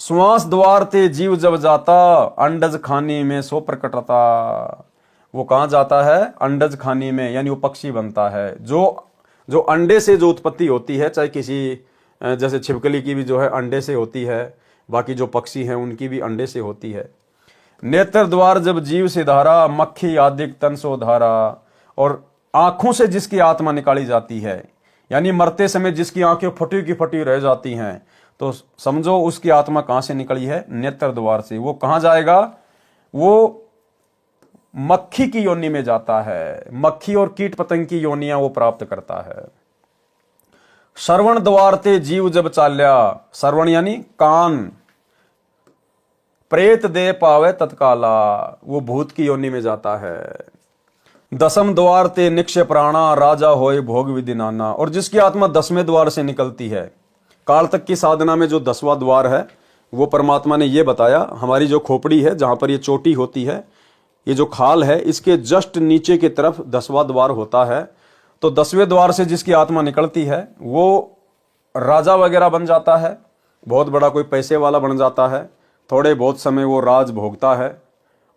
S1: श्वास द्वार ते जीव जब जाता, अंडज खानी में सो प्रकटता। वो कहाँ जाता है? अंडज खानी में, यानी वो पक्षी बनता है। जो अंडे से जो उत्पत्ति होती है, चाहे किसी जैसे छिपकली की भी जो है अंडे से होती है, बाकी जो पक्षी हैं उनकी भी अंडे से होती है। नेत्र द्वार जब जीव से धारा, मक्खी आदिक तन सो धारा। और आंखों से जिसकी आत्मा निकाली जाती है, यानी मरते समय जिसकी आंखें फटी की फटी रह जाती हैं, तो समझो उसकी आत्मा कहां से निकली है? नेत्र द्वार से। वो कहां जाएगा? वो मक्खी की योनि में जाता है। मक्खी और कीट पतंग की योनियां वो प्राप्त करता है। श्रवण द्वार ते जीव जब चाल्या, श्रवण यानी कान, प्रेत दे पावे तत्काला, वो भूत की योनि में जाता है। दसम द्वार ते निक्षय प्राणा, राजा होए भोग विधि नाना। और जिसकी आत्मा 10वें द्वार से निकलती है, काल तक की साधना में जो 10वां द्वार है, वो परमात्मा ने ये बताया, हमारी जो खोपड़ी है, जहां पर ये चोटी होती है, ये जो खाल है, इसके जस्ट नीचे की तरफ 10वां द्वार होता है। तो 10वें द्वार से जिसकी आत्मा निकलती है, वो राजा वगैरह बन जाता है, बहुत बड़ा कोई पैसे वाला बन जाता है। थोड़े बहुत समय वो राज भोगता है,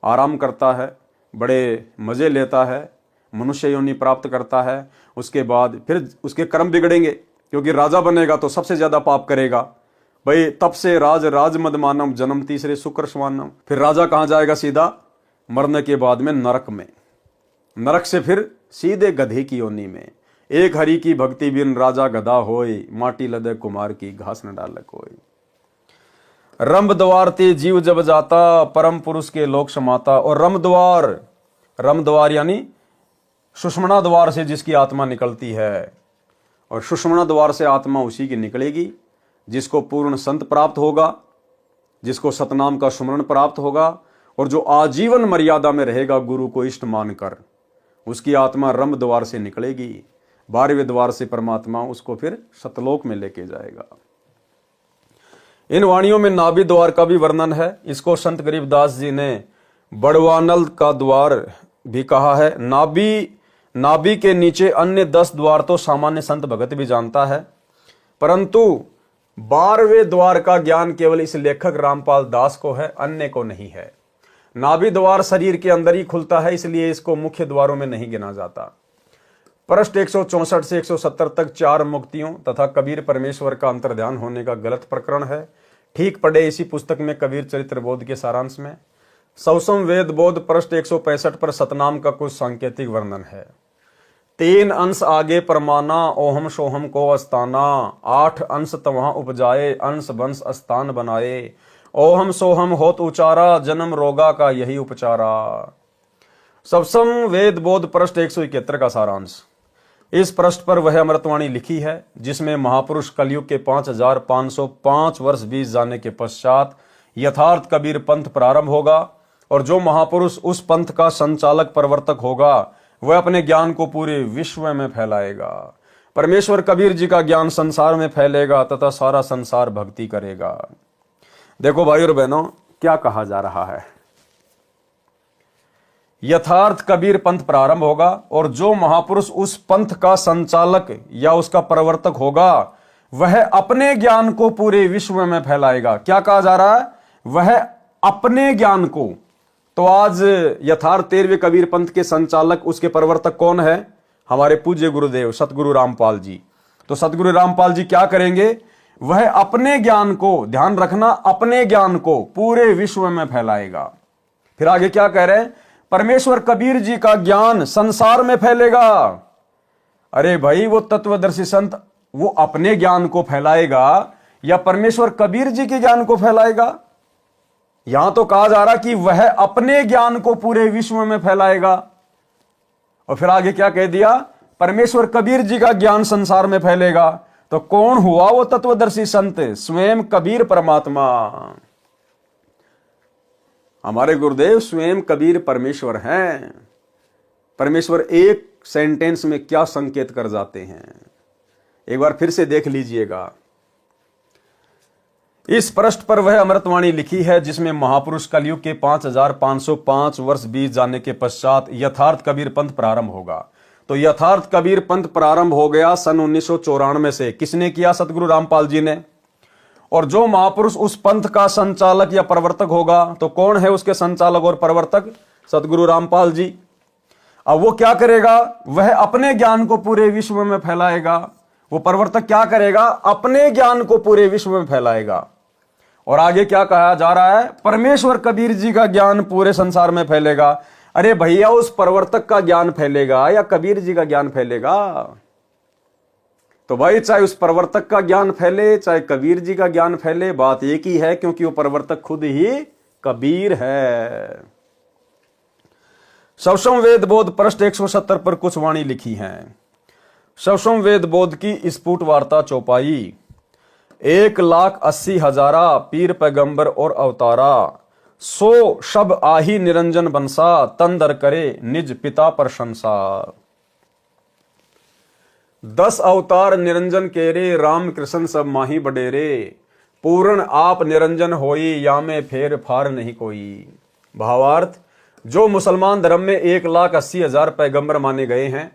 S1: आराम करता है, बड़े मजे लेता है, मनुष्य योनि प्राप्त करता है। उसके बाद फिर उसके कर्म बिगड़ेंगे, क्योंकि राजा बनेगा तो सबसे ज्यादा पाप करेगा। भाई तब से राज मद मानम, जन्म तीसरे शुक्र स्वानम। फिर राजा कहां जाएगा? सीधा मरने के बाद में नरक में। नरक से फिर सीधे गधे की योनि में। एक हरि की भक्ति बिन राजा गधा होय, माटी लदे कुमार की घास न डाल कोई। रंभ द्वार ते जीव जब जाता, परम पुरुष के लोक समाता। और रम द्वार यानी सुषमणा द्वार से जिसकी आत्मा निकलती है, और सुषमणा द्वार से आत्मा उसी की निकलेगी जिसको पूर्ण संत प्राप्त होगा, जिसको सतनाम का सुमरण प्राप्त होगा, और जो आजीवन मर्यादा में रहेगा गुरु को इष्ट मानकर, उसकी आत्मा रम द्वार से निकलेगी। 12वें द्वार से परमात्मा उसको फिर सतलोक में लेके जाएगा। इन वाणियों में नाभि द्वार का भी वर्णन है। इसको संत गरीबदास जी ने बड़वानल का द्वार भी कहा है। नाभि के नीचे अन्य 10 द्वार तो सामान्य संत भगत भी जानता है, परंतु 12वें द्वार का ज्ञान केवल इस लेखक रामपाल दास को है, अन्य को नहीं है। नाभि द्वार शरीर के अंदर ही खुलता है, इसलिए इसको मुख्य द्वारों में नहीं गिना जाता। पृष्ठ 164 से 170 तक 4 मुक्तियों तथा कबीर परमेश्वर का अंतर्ध्यान होने का गलत प्रकरण है। ठीक पढ़े इसी पुस्तक में कबीर चरित्र बोध के सारांश में। सौसम वेद बोध पृष्ठ 165 पर सतनाम का कुछ सांकेतिक वर्णन है। 3 अंश आगे परमाना, ओहम सोहम को अस्ताना। 8 अंश तवहाँ उपजाए, अंश वंश स्थान बनाए। ओहम सोहम होत उचारा, जन्म रोगा का यही उपचारा। सवसम वेद बोध पृष्ठ 171 का सारांश। इस पृष्ठ पर वह अमृतवाणी लिखी है जिसमें महापुरुष कलयुग के 5505 वर्ष बीत जाने के पश्चात यथार्थ कबीर पंथ प्रारंभ होगा, और जो महापुरुष उस पंथ का संचालक प्रवर्तक होगा वह अपने ज्ञान को पूरे विश्व में फैलाएगा। परमेश्वर कबीर जी का ज्ञान संसार में फैलेगा तथा सारा संसार भक्ति करेगा। देखो भाई और बहनों, क्या कहा जा रहा है? यथार्थ कबीर पंथ प्रारंभ होगा, और जो महापुरुष उस पंथ का संचालक या उसका प्रवर्तक होगा वह अपने ज्ञान को पूरे विश्व में फैलाएगा। क्या कहा जा रहा है? वह अपने ज्ञान को। तो आज यथार्थ 13वें कबीर पंथ के संचालक, उसके प्रवर्तक कौन है? हमारे पूज्य गुरुदेव सतगुरु रामपाल जी। तो सतगुरु रामपाल जी क्या करेंगे? वह अपने ज्ञान को, ध्यान रखना, अपने ज्ञान को पूरे विश्व में फैलाएगा। फिर आगे क्या कह रहे हैं? परमेश्वर कबीर जी का ज्ञान संसार में फैलेगा। अरे भाई, वो तत्वदर्शी संत वो अपने ज्ञान को फैलाएगा या परमेश्वर कबीर जी के ज्ञान को फैलाएगा? यहां तो कहा जा रहा कि वह अपने ज्ञान को पूरे विश्व में फैलाएगा। और फिर आगे क्या कह दिया? परमेश्वर कबीर जी का ज्ञान संसार में फैलेगा। तो कौन हुआ वो तत्वदर्शी संत? स्वयं कबीर परमात्मा। हमारे गुरुदेव स्वयं कबीर परमेश्वर हैं। परमेश्वर एक सेंटेंस में क्या संकेत कर जाते हैं, एक बार फिर से देख लीजिएगा। इस पृष्ठ पर वह अमृतवाणी लिखी है जिसमें महापुरुष कलयुग के 5505 वर्ष बीत जाने के पश्चात यथार्थ कबीर पंथ प्रारंभ होगा। तो यथार्थ कबीर पंथ प्रारंभ हो गया सन 1994 से। किसने किया? सतगुरु रामपाल जी ने। और जो महापुरुष उस पंथ का संचालक या प्रवर्तक होगा, तो कौन है उसके संचालक और प्रवर्तक? सतगुरु रामपाल जी। अब वो क्या करेगा? वह अपने ज्ञान को पूरे विश्व में फैलाएगा। वो प्रवर्तक क्या करेगा? अपने ज्ञान को पूरे विश्व में फैलाएगा। और आगे क्या कहा जा रहा है? परमेश्वर कबीर जी का ज्ञान पूरे संसार में फैलेगा। अरे भैया, उस प्रवर्तक का ज्ञान फैलेगा या कबीर जी का ज्ञान फैलेगा? तो भाई, चाहे उस प्रवर्तक का ज्ञान फैले चाहे कबीर जी का ज्ञान फैले, बात एक ही है, क्योंकि वो प्रवर्तक खुद ही कबीर है। शवसम वेद बोध पृष्ठ 170 पर कुछ वाणी लिखी हैं। शवसम वेद बोध की स्फुट वार्ता चौपाई। 1,80,000 पीर पैगंबर और अवतारा, 100 शब आही निरंजन बंसा, तंदर करे निज पिता प्रशंसा। 10 अवतार निरंजन केरे, राम कृष्ण सब माही बडेरे, पूर्ण आप निरंजन होई, या में फेर फार नहीं कोई। भावार्थ, जो मुसलमान धर्म में 1,80,000 पैगंबर माने गए हैं,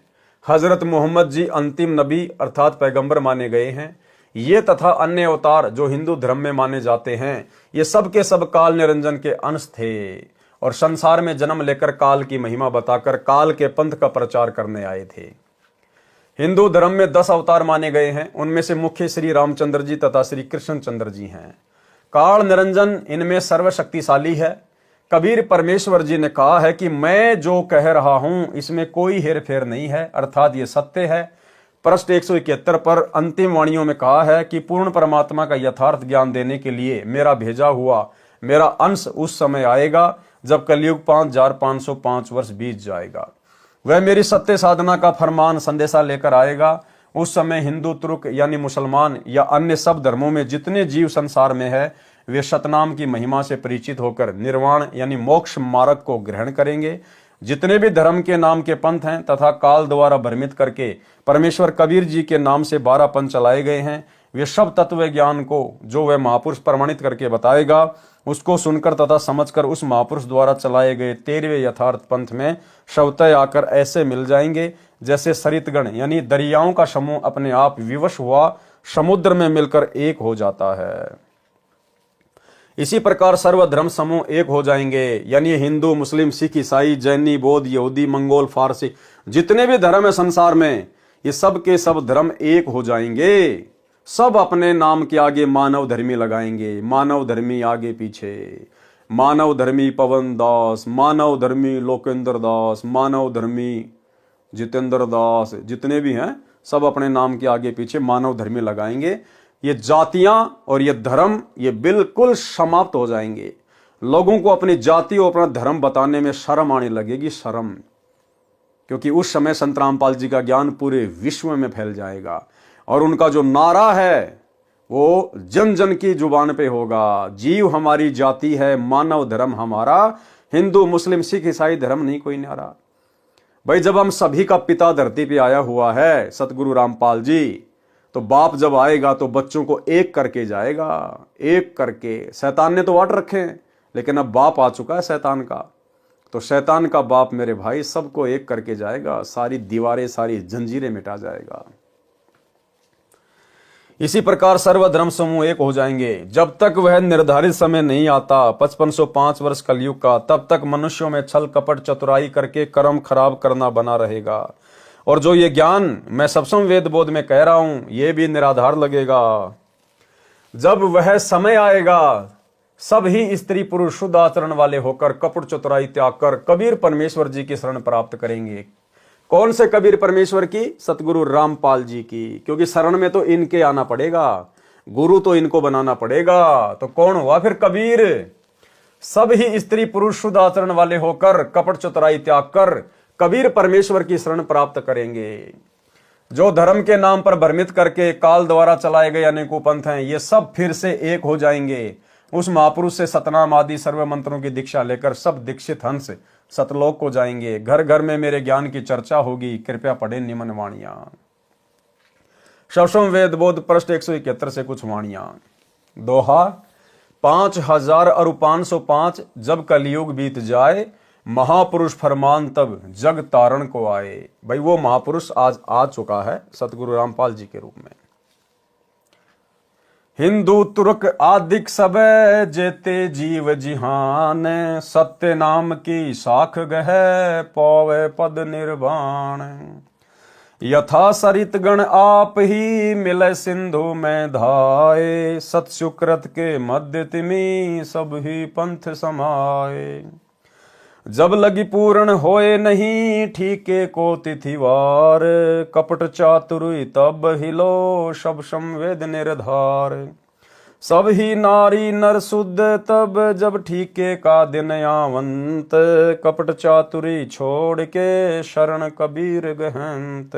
S1: हजरत मोहम्मद जी अंतिम नबी अर्थात पैगंबर माने गए हैं, ये तथा अन्य अवतार जो हिंदू धर्म में माने जाते हैं, ये सब के सब काल निरंजन के अंश थे और संसार में जन्म लेकर काल की महिमा बताकर काल के पंथ का प्रचार करने आए थे। हिंदू धर्म में 10 अवतार माने गए हैं। उनमें से मुख्य श्री रामचंद्र जी तथा श्री कृष्णचंद्र जी हैं। काल निरंजन इनमें सर्वशक्तिशाली है। कबीर परमेश्वर जी ने कहा है कि मैं जो कह रहा हूं इसमें कोई हेर फेर नहीं है, अर्थात ये सत्य है। पृष्ठ 171 पर अंतिम वाणियों में कहा है कि पूर्ण परमात्मा का यथार्थ ज्ञान देने के लिए मेरा भेजा हुआ मेरा अंश उस समय आएगा जब कलयुग 5505 वर्ष बीत जाएगा। वह मेरी सत्य साधना का फरमान संदेशा लेकर आएगा। उस समय हिंदू, तुर्क यानी मुसलमान या अन्य सब धर्मों में जितने जीव संसार में है, वे सतनाम की महिमा से परिचित होकर निर्वाण यानी मोक्ष मार्ग को ग्रहण करेंगे। जितने भी धर्म के नाम के पंथ हैं तथा काल द्वारा भ्रमित करके परमेश्वर कबीर जी के नाम से 12 पंथ चलाए गए हैं, वे सब तत्व ज्ञान को जो वह महापुरुष प्रमाणित करके बताएगा, उसको सुनकर तथा समझकर उस महापुरुष द्वारा चलाए गए 13वें यथार्थ पंथ में शवतः आकर ऐसे मिल जाएंगे जैसे सरितगण यानी दरियाओं का समूह अपने आप विवश हुआ समुद्र में मिलकर एक हो जाता है। इसी प्रकार सर्वधर्म समूह एक हो जाएंगे, यानी हिंदू, मुस्लिम, सिख, ईसाई, जैनी, बौद्ध, यहूदी, मंगोल, फारसी, जितने भी धर्म है संसार में, ये सब के सब धर्म एक हो जाएंगे। सब अपने नाम के आगे मानव धर्मी लगाएंगे। मानव धर्मी आगे पीछे, मानव धर्मी पवन दास, मानव धर्मी लोकेंद्र दास, मानव धर्मी जितेंद्र दास, जितने भी हैं सब अपने नाम के आगे पीछे मानव धर्मी लगाएंगे। ये जातियां और ये धर्म ये बिल्कुल समाप्त हो जाएंगे। लोगों को अपनी जाति और अपना धर्म बताने में शर्म आने लगेगी, शर्म, क्योंकि उस समय संत रामपाल जी का ज्ञान पूरे विश्व में फैल जाएगा और उनका जो नारा है वो जन जन की जुबान पे होगा। जीव हमारी जाति है, मानव धर्म हमारा, हिंदू, मुस्लिम, सिख, ईसाई धर्म नहीं कोई न्यारा। भाई, जब हम सभी का पिता धरती पे आया हुआ है सतगुरु रामपाल जी, तो बाप जब आएगा तो बच्चों को एक करके जाएगा, एक करके। शैतान ने तो वाट रखे हैं, लेकिन अब बाप आ चुका है शैतान का, तो शैतान का बाप मेरे भाई सबको एक करके जाएगा, सारी दीवारें, सारी जंजीरें मिटा जाएगा। इसी प्रकार सर्वधर्म समूह एक हो जाएंगे। जब तक वह निर्धारित समय नहीं आता 5505 वर्ष कलयुग का, तब तक मनुष्यों में छल कपट चतुराई करके कर्म खराब करना बना रहेगा। और जो ये ज्ञान मैं सप्तम वेद बोध में कह रहा हूं, ये भी निराधार लगेगा। जब वह समय आएगा, सब ही स्त्री पुरुष शुद्ध आचरण वाले होकर कपट चतुराई त्याग कर कबीर परमेश्वर जी की शरण प्राप्त करेंगे। कौन से कबीर परमेश्वर की? सतगुरु रामपाल जी की, क्योंकि शरण में तो इनके आना पड़ेगा, गुरु तो इनको बनाना पड़ेगा। तो कौन हुआ फिर कबीर? सब ही स्त्री पुरुष शुद्ध आचरण वाले होकर कपट चतुराई त्याग कर कबीर परमेश्वर की शरण प्राप्त करेंगे। जो धर्म के नाम पर भ्रमित करके काल द्वारा चलाए गए अनेकों पंथ हैं, ये सब फिर से एक हो जाएंगे। उस महापुरुष से सतनाम आदि सर्व मंत्रों की दीक्षा लेकर सब दीक्षित हंस सतलोक को जाएंगे। घर घर में मेरे ज्ञान की चर्चा होगी, कृपया पढ़े निमन वाणियां। शवसम वेद बोध पृष्ठ 171 से कुछ वाणियां। दोहा 5000 और 505 जब कलयुग बीत जाए, महापुरुष फरमान तब जग तारण को आए। भाई वो महापुरुष आज आ चुका है सतगुरु रामपाल जी के रूप में। हिंदू तुर्क आदिक सब जेते जीव जिहान, सत्य नाम की साख गह पौवे पद निर्वाण। यथा सरित गण आप ही मिले सिंधु में धाये, सत्सुकृत के मध्य तिमी सब ही पंथ समाये। जब लगी पूर्ण होए नहीं ठीके को तिथिवार, कपट चातुरी तब हिलो सब संवेद निर्धार। सब ही नारी नर शुद्ध तब जब ठीके का दिन आवंत, कपट चातुरी छोड़ के शरण कबीर गहंत।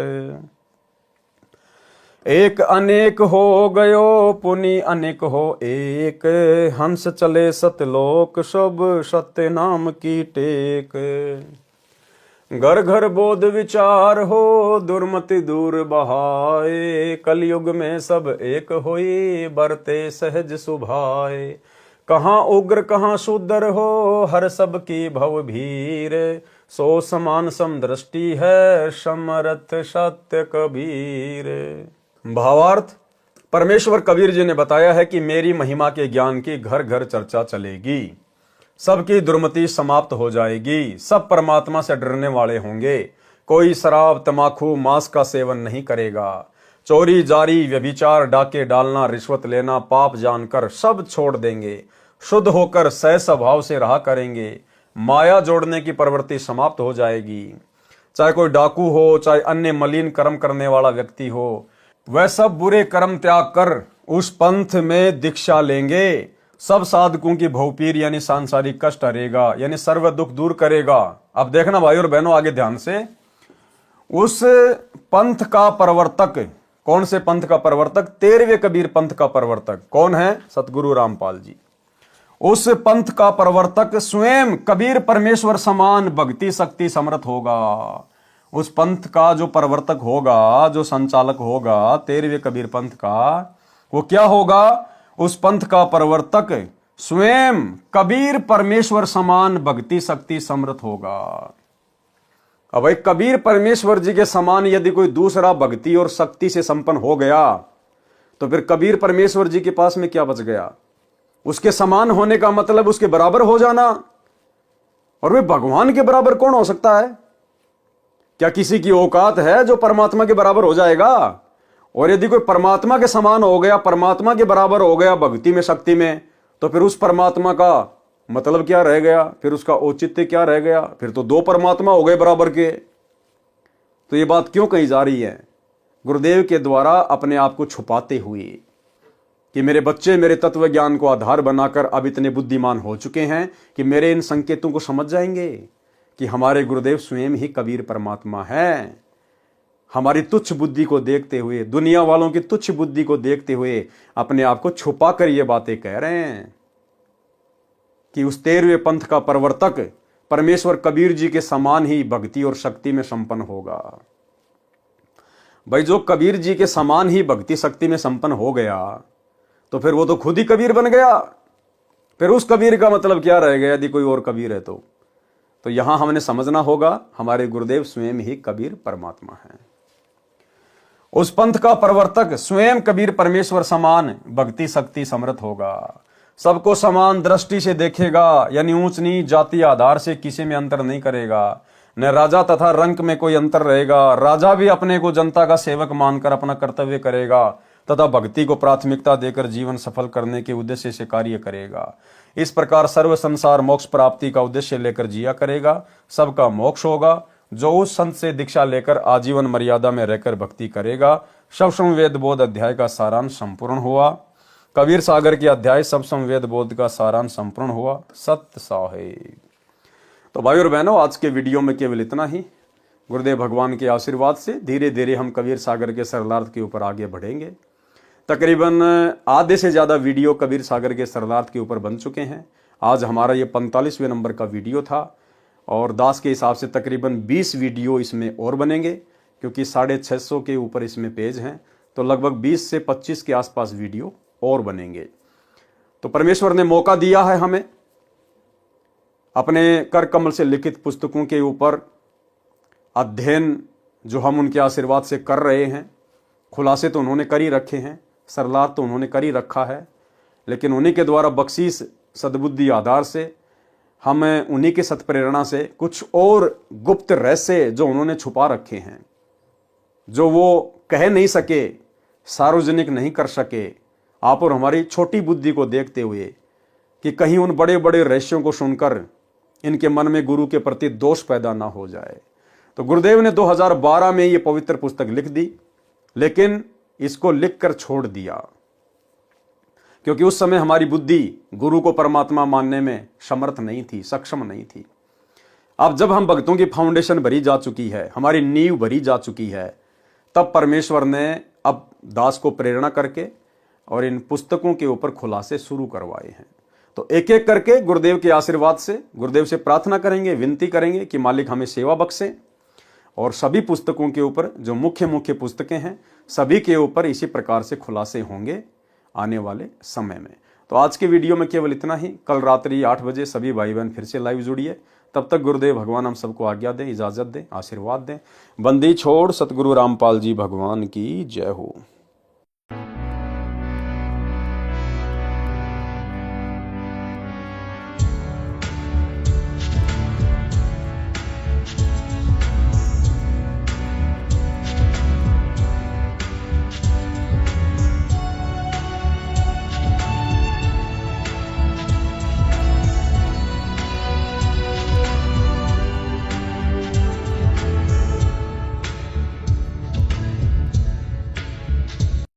S1: एक अनेक हो गयो पुनि अनेक हो एक, हंस चले सतलोक सब सत्य नाम की टेक। घर घर बोध विचार हो दुर्मति दूर बहाए, कलयुग में सब एक होई बरते सहज सुभाए। कहाँ उग्र कहाँ सुदर हो हर सब की भव भीर, सो समान समदृष्टि है समरथ सत्य कबीर। भावार्थ, परमेश्वर कबीर जी ने बताया है कि मेरी महिमा के ज्ञान की घर घर चर्चा चलेगी, सबकी दुर्मति समाप्त हो जाएगी, सब परमात्मा से डरने वाले होंगे। कोई शराब तमाकू मांस का सेवन नहीं करेगा, चोरी जारी व्यभिचार डाके डालना रिश्वत लेना पाप जानकर सब छोड़ देंगे, शुद्ध होकर सह स्वभाव से रहा करेंगे। माया जोड़ने की प्रवृत्ति समाप्त हो जाएगी। चाहे कोई डाकू हो, चाहे अन्य मलिन कर्म करने वाला व्यक्ति हो, वह सब बुरे कर्म त्याग कर उस पंथ में दीक्षा लेंगे। सब साधकों की भवपीर यानी सांसारिक कष्ट हरेगा, यानी सर्व दुख दूर करेगा। अब देखना भाई और बहनों आगे ध्यान से, उस पंथ का प्रवर्तक, कौन से पंथ का प्रवर्तक? 13वें कबीर पंथ का प्रवर्तक कौन है? सतगुरु रामपाल जी। उस पंथ का प्रवर्तक स्वयं कबीर परमेश्वर समान भक्ति शक्ति समर्थ होगा। उस पंथ का जो प्रवर्तक होगा, जो संचालक होगा 13वें कबीर पंथ का, वो क्या होगा? उस पंथ का प्रवर्तक स्वयं कबीर परमेश्वर समान भक्ति शक्ति समर्थ होगा। अब भाई कबीर परमेश्वर जी के समान यदि कोई दूसरा भक्ति और शक्ति से संपन्न हो गया तो फिर कबीर परमेश्वर जी के पास में क्या बच गया? उसके समान होने का मतलब उसके बराबर हो जाना। और वे भगवान के बराबर कौन हो सकता है? क्या किसी की औकात है जो परमात्मा के बराबर हो जाएगा? और यदि कोई परमात्मा के समान हो गया, परमात्मा के बराबर हो गया भक्ति में शक्ति में, तो फिर उस परमात्मा का मतलब क्या रह गया? फिर उसका औचित्य क्या रह गया? फिर तो दो परमात्मा हो गए बराबर के। तो ये बात क्यों कही जा रही है? गुरुदेव के द्वारा अपने आप को छुपाते हुए कि मेरे बच्चे मेरे तत्व ज्ञान को आधार बनाकर अब इतने बुद्धिमान हो चुके हैं कि मेरे इन संकेतों को समझ जाएंगे कि हमारे गुरुदेव स्वयं ही कबीर परमात्मा है। हमारी तुच्छ बुद्धि को देखते हुए, दुनिया वालों की तुच्छ बुद्धि को देखते हुए अपने आप को छुपा कर ये बातें कह रहे हैं कि उस 13वें पंथ का प्रवर्तक परमेश्वर कबीर जी के समान ही भक्ति और शक्ति में संपन्न होगा। भाई जो कबीर जी के समान ही भक्ति शक्ति में संपन्न हो गया तो फिर वो तो खुद ही कबीर बन गया। फिर उस कबीर का मतलब क्या रह गया यदि कोई और कबीर है तो यहां हमने समझना होगा हमारे गुरुदेव स्वयं ही कबीर परमात्मा है। उस पंथ का प्रवर्तक स्वयं कबीर परमेश्वर समान भक्ति शक्ति समर्थ होगा। सबको समान दृष्टि से देखेगा, यानी ऊंच नीच जाति आधार से किसी में अंतर नहीं करेगा। न राजा तथा रंक में कोई अंतर रहेगा। राजा भी अपने को जनता का सेवक मानकर अपना कर्तव्य करेगा तथा भक्ति को प्राथमिकता देकर जीवन सफल करने के उद्देश्य से कार्य करेगा। इस प्रकार सर्व संसार मोक्ष प्राप्ति का उद्देश्य लेकर जिया करेगा। सबका मोक्ष होगा। जो उस संत से दीक्षा लेकर आजीवन मर्यादा में रहकर भक्ति करेगा। सब संवेद बोध अध्याय का सारांश संपूर्ण हुआ। कबीर सागर के अध्याय सब संवेद बोध का सारांश संपूर्ण हुआ। सत्य साहेब। तो भाई और बहनों आज के वीडियो में केवल इतना ही। गुरुदेव भगवान के आशीर्वाद से धीरे धीरे हम कबीर सागर के सरलार्थ के ऊपर आगे बढ़ेंगे। तकरीबन आधे से ज़्यादा वीडियो कबीर सागर के सरलार्थ के ऊपर बन चुके हैं। आज हमारा ये 45वें नंबर का वीडियो था और दास के हिसाब से तकरीबन 20 वीडियो इसमें और बनेंगे क्योंकि 650 के ऊपर इसमें पेज हैं। तो लगभग 20 से 25 के आसपास वीडियो और बनेंगे। तो परमेश्वर ने मौका दिया है हमें अपने कर कमल से लिखित पुस्तकों के ऊपर अध्ययन जो हम उनके आशीर्वाद से कर रहे हैं। खुलासे तो उन्होंने कर ही रखे हैं, सरलार तो उन्होंने कर ही रखा है, लेकिन उन्हीं के द्वारा बख्शीश सद्बुद्धि आधार से हम उन्हीं के सत्प्रेरणा से कुछ और गुप्त रहस्य जो उन्होंने छुपा रखे हैं, जो वो कह नहीं सके, सार्वजनिक नहीं कर सके, आप और हमारी छोटी बुद्धि को देखते हुए कि कहीं उन बड़े बड़े रहस्यों को सुनकर इनके मन में गुरु के प्रति दोष पैदा ना हो जाए। तो गुरुदेव ने 2012 में ये पवित्र पुस्तक लिख दी, लेकिन इसको लिखकर छोड़ दिया क्योंकि उस समय हमारी बुद्धि गुरु को परमात्मा मानने में समर्थ नहीं थी, सक्षम नहीं थी। अब जब हम भक्तों की फाउंडेशन भरी जा चुकी है, हमारी नींव भरी जा चुकी है, तब परमेश्वर ने अब दास को प्रेरणा करके और इन पुस्तकों के ऊपर खुलासे शुरू करवाए हैं। तो एक एक करके गुरुदेव के आशीर्वाद से गुरुदेव से प्रार्थना करेंगे, विनती करेंगे कि मालिक हमें सेवा बख्शे, और सभी पुस्तकों के ऊपर जो मुख्य मुख्य पुस्तकें हैं सभी के ऊपर इसी प्रकार से खुलासे होंगे आने वाले समय में। तो आज के वीडियो में केवल इतना ही। कल रात्रि 8 बजे सभी भाई बहन फिर से लाइव जुड़िए। तब तक गुरुदेव भगवान हम सबको आज्ञा दें, इजाजत दें, आशीर्वाद दें। बंदी छोड़ सतगुरु रामपाल जी भगवान की जय हो।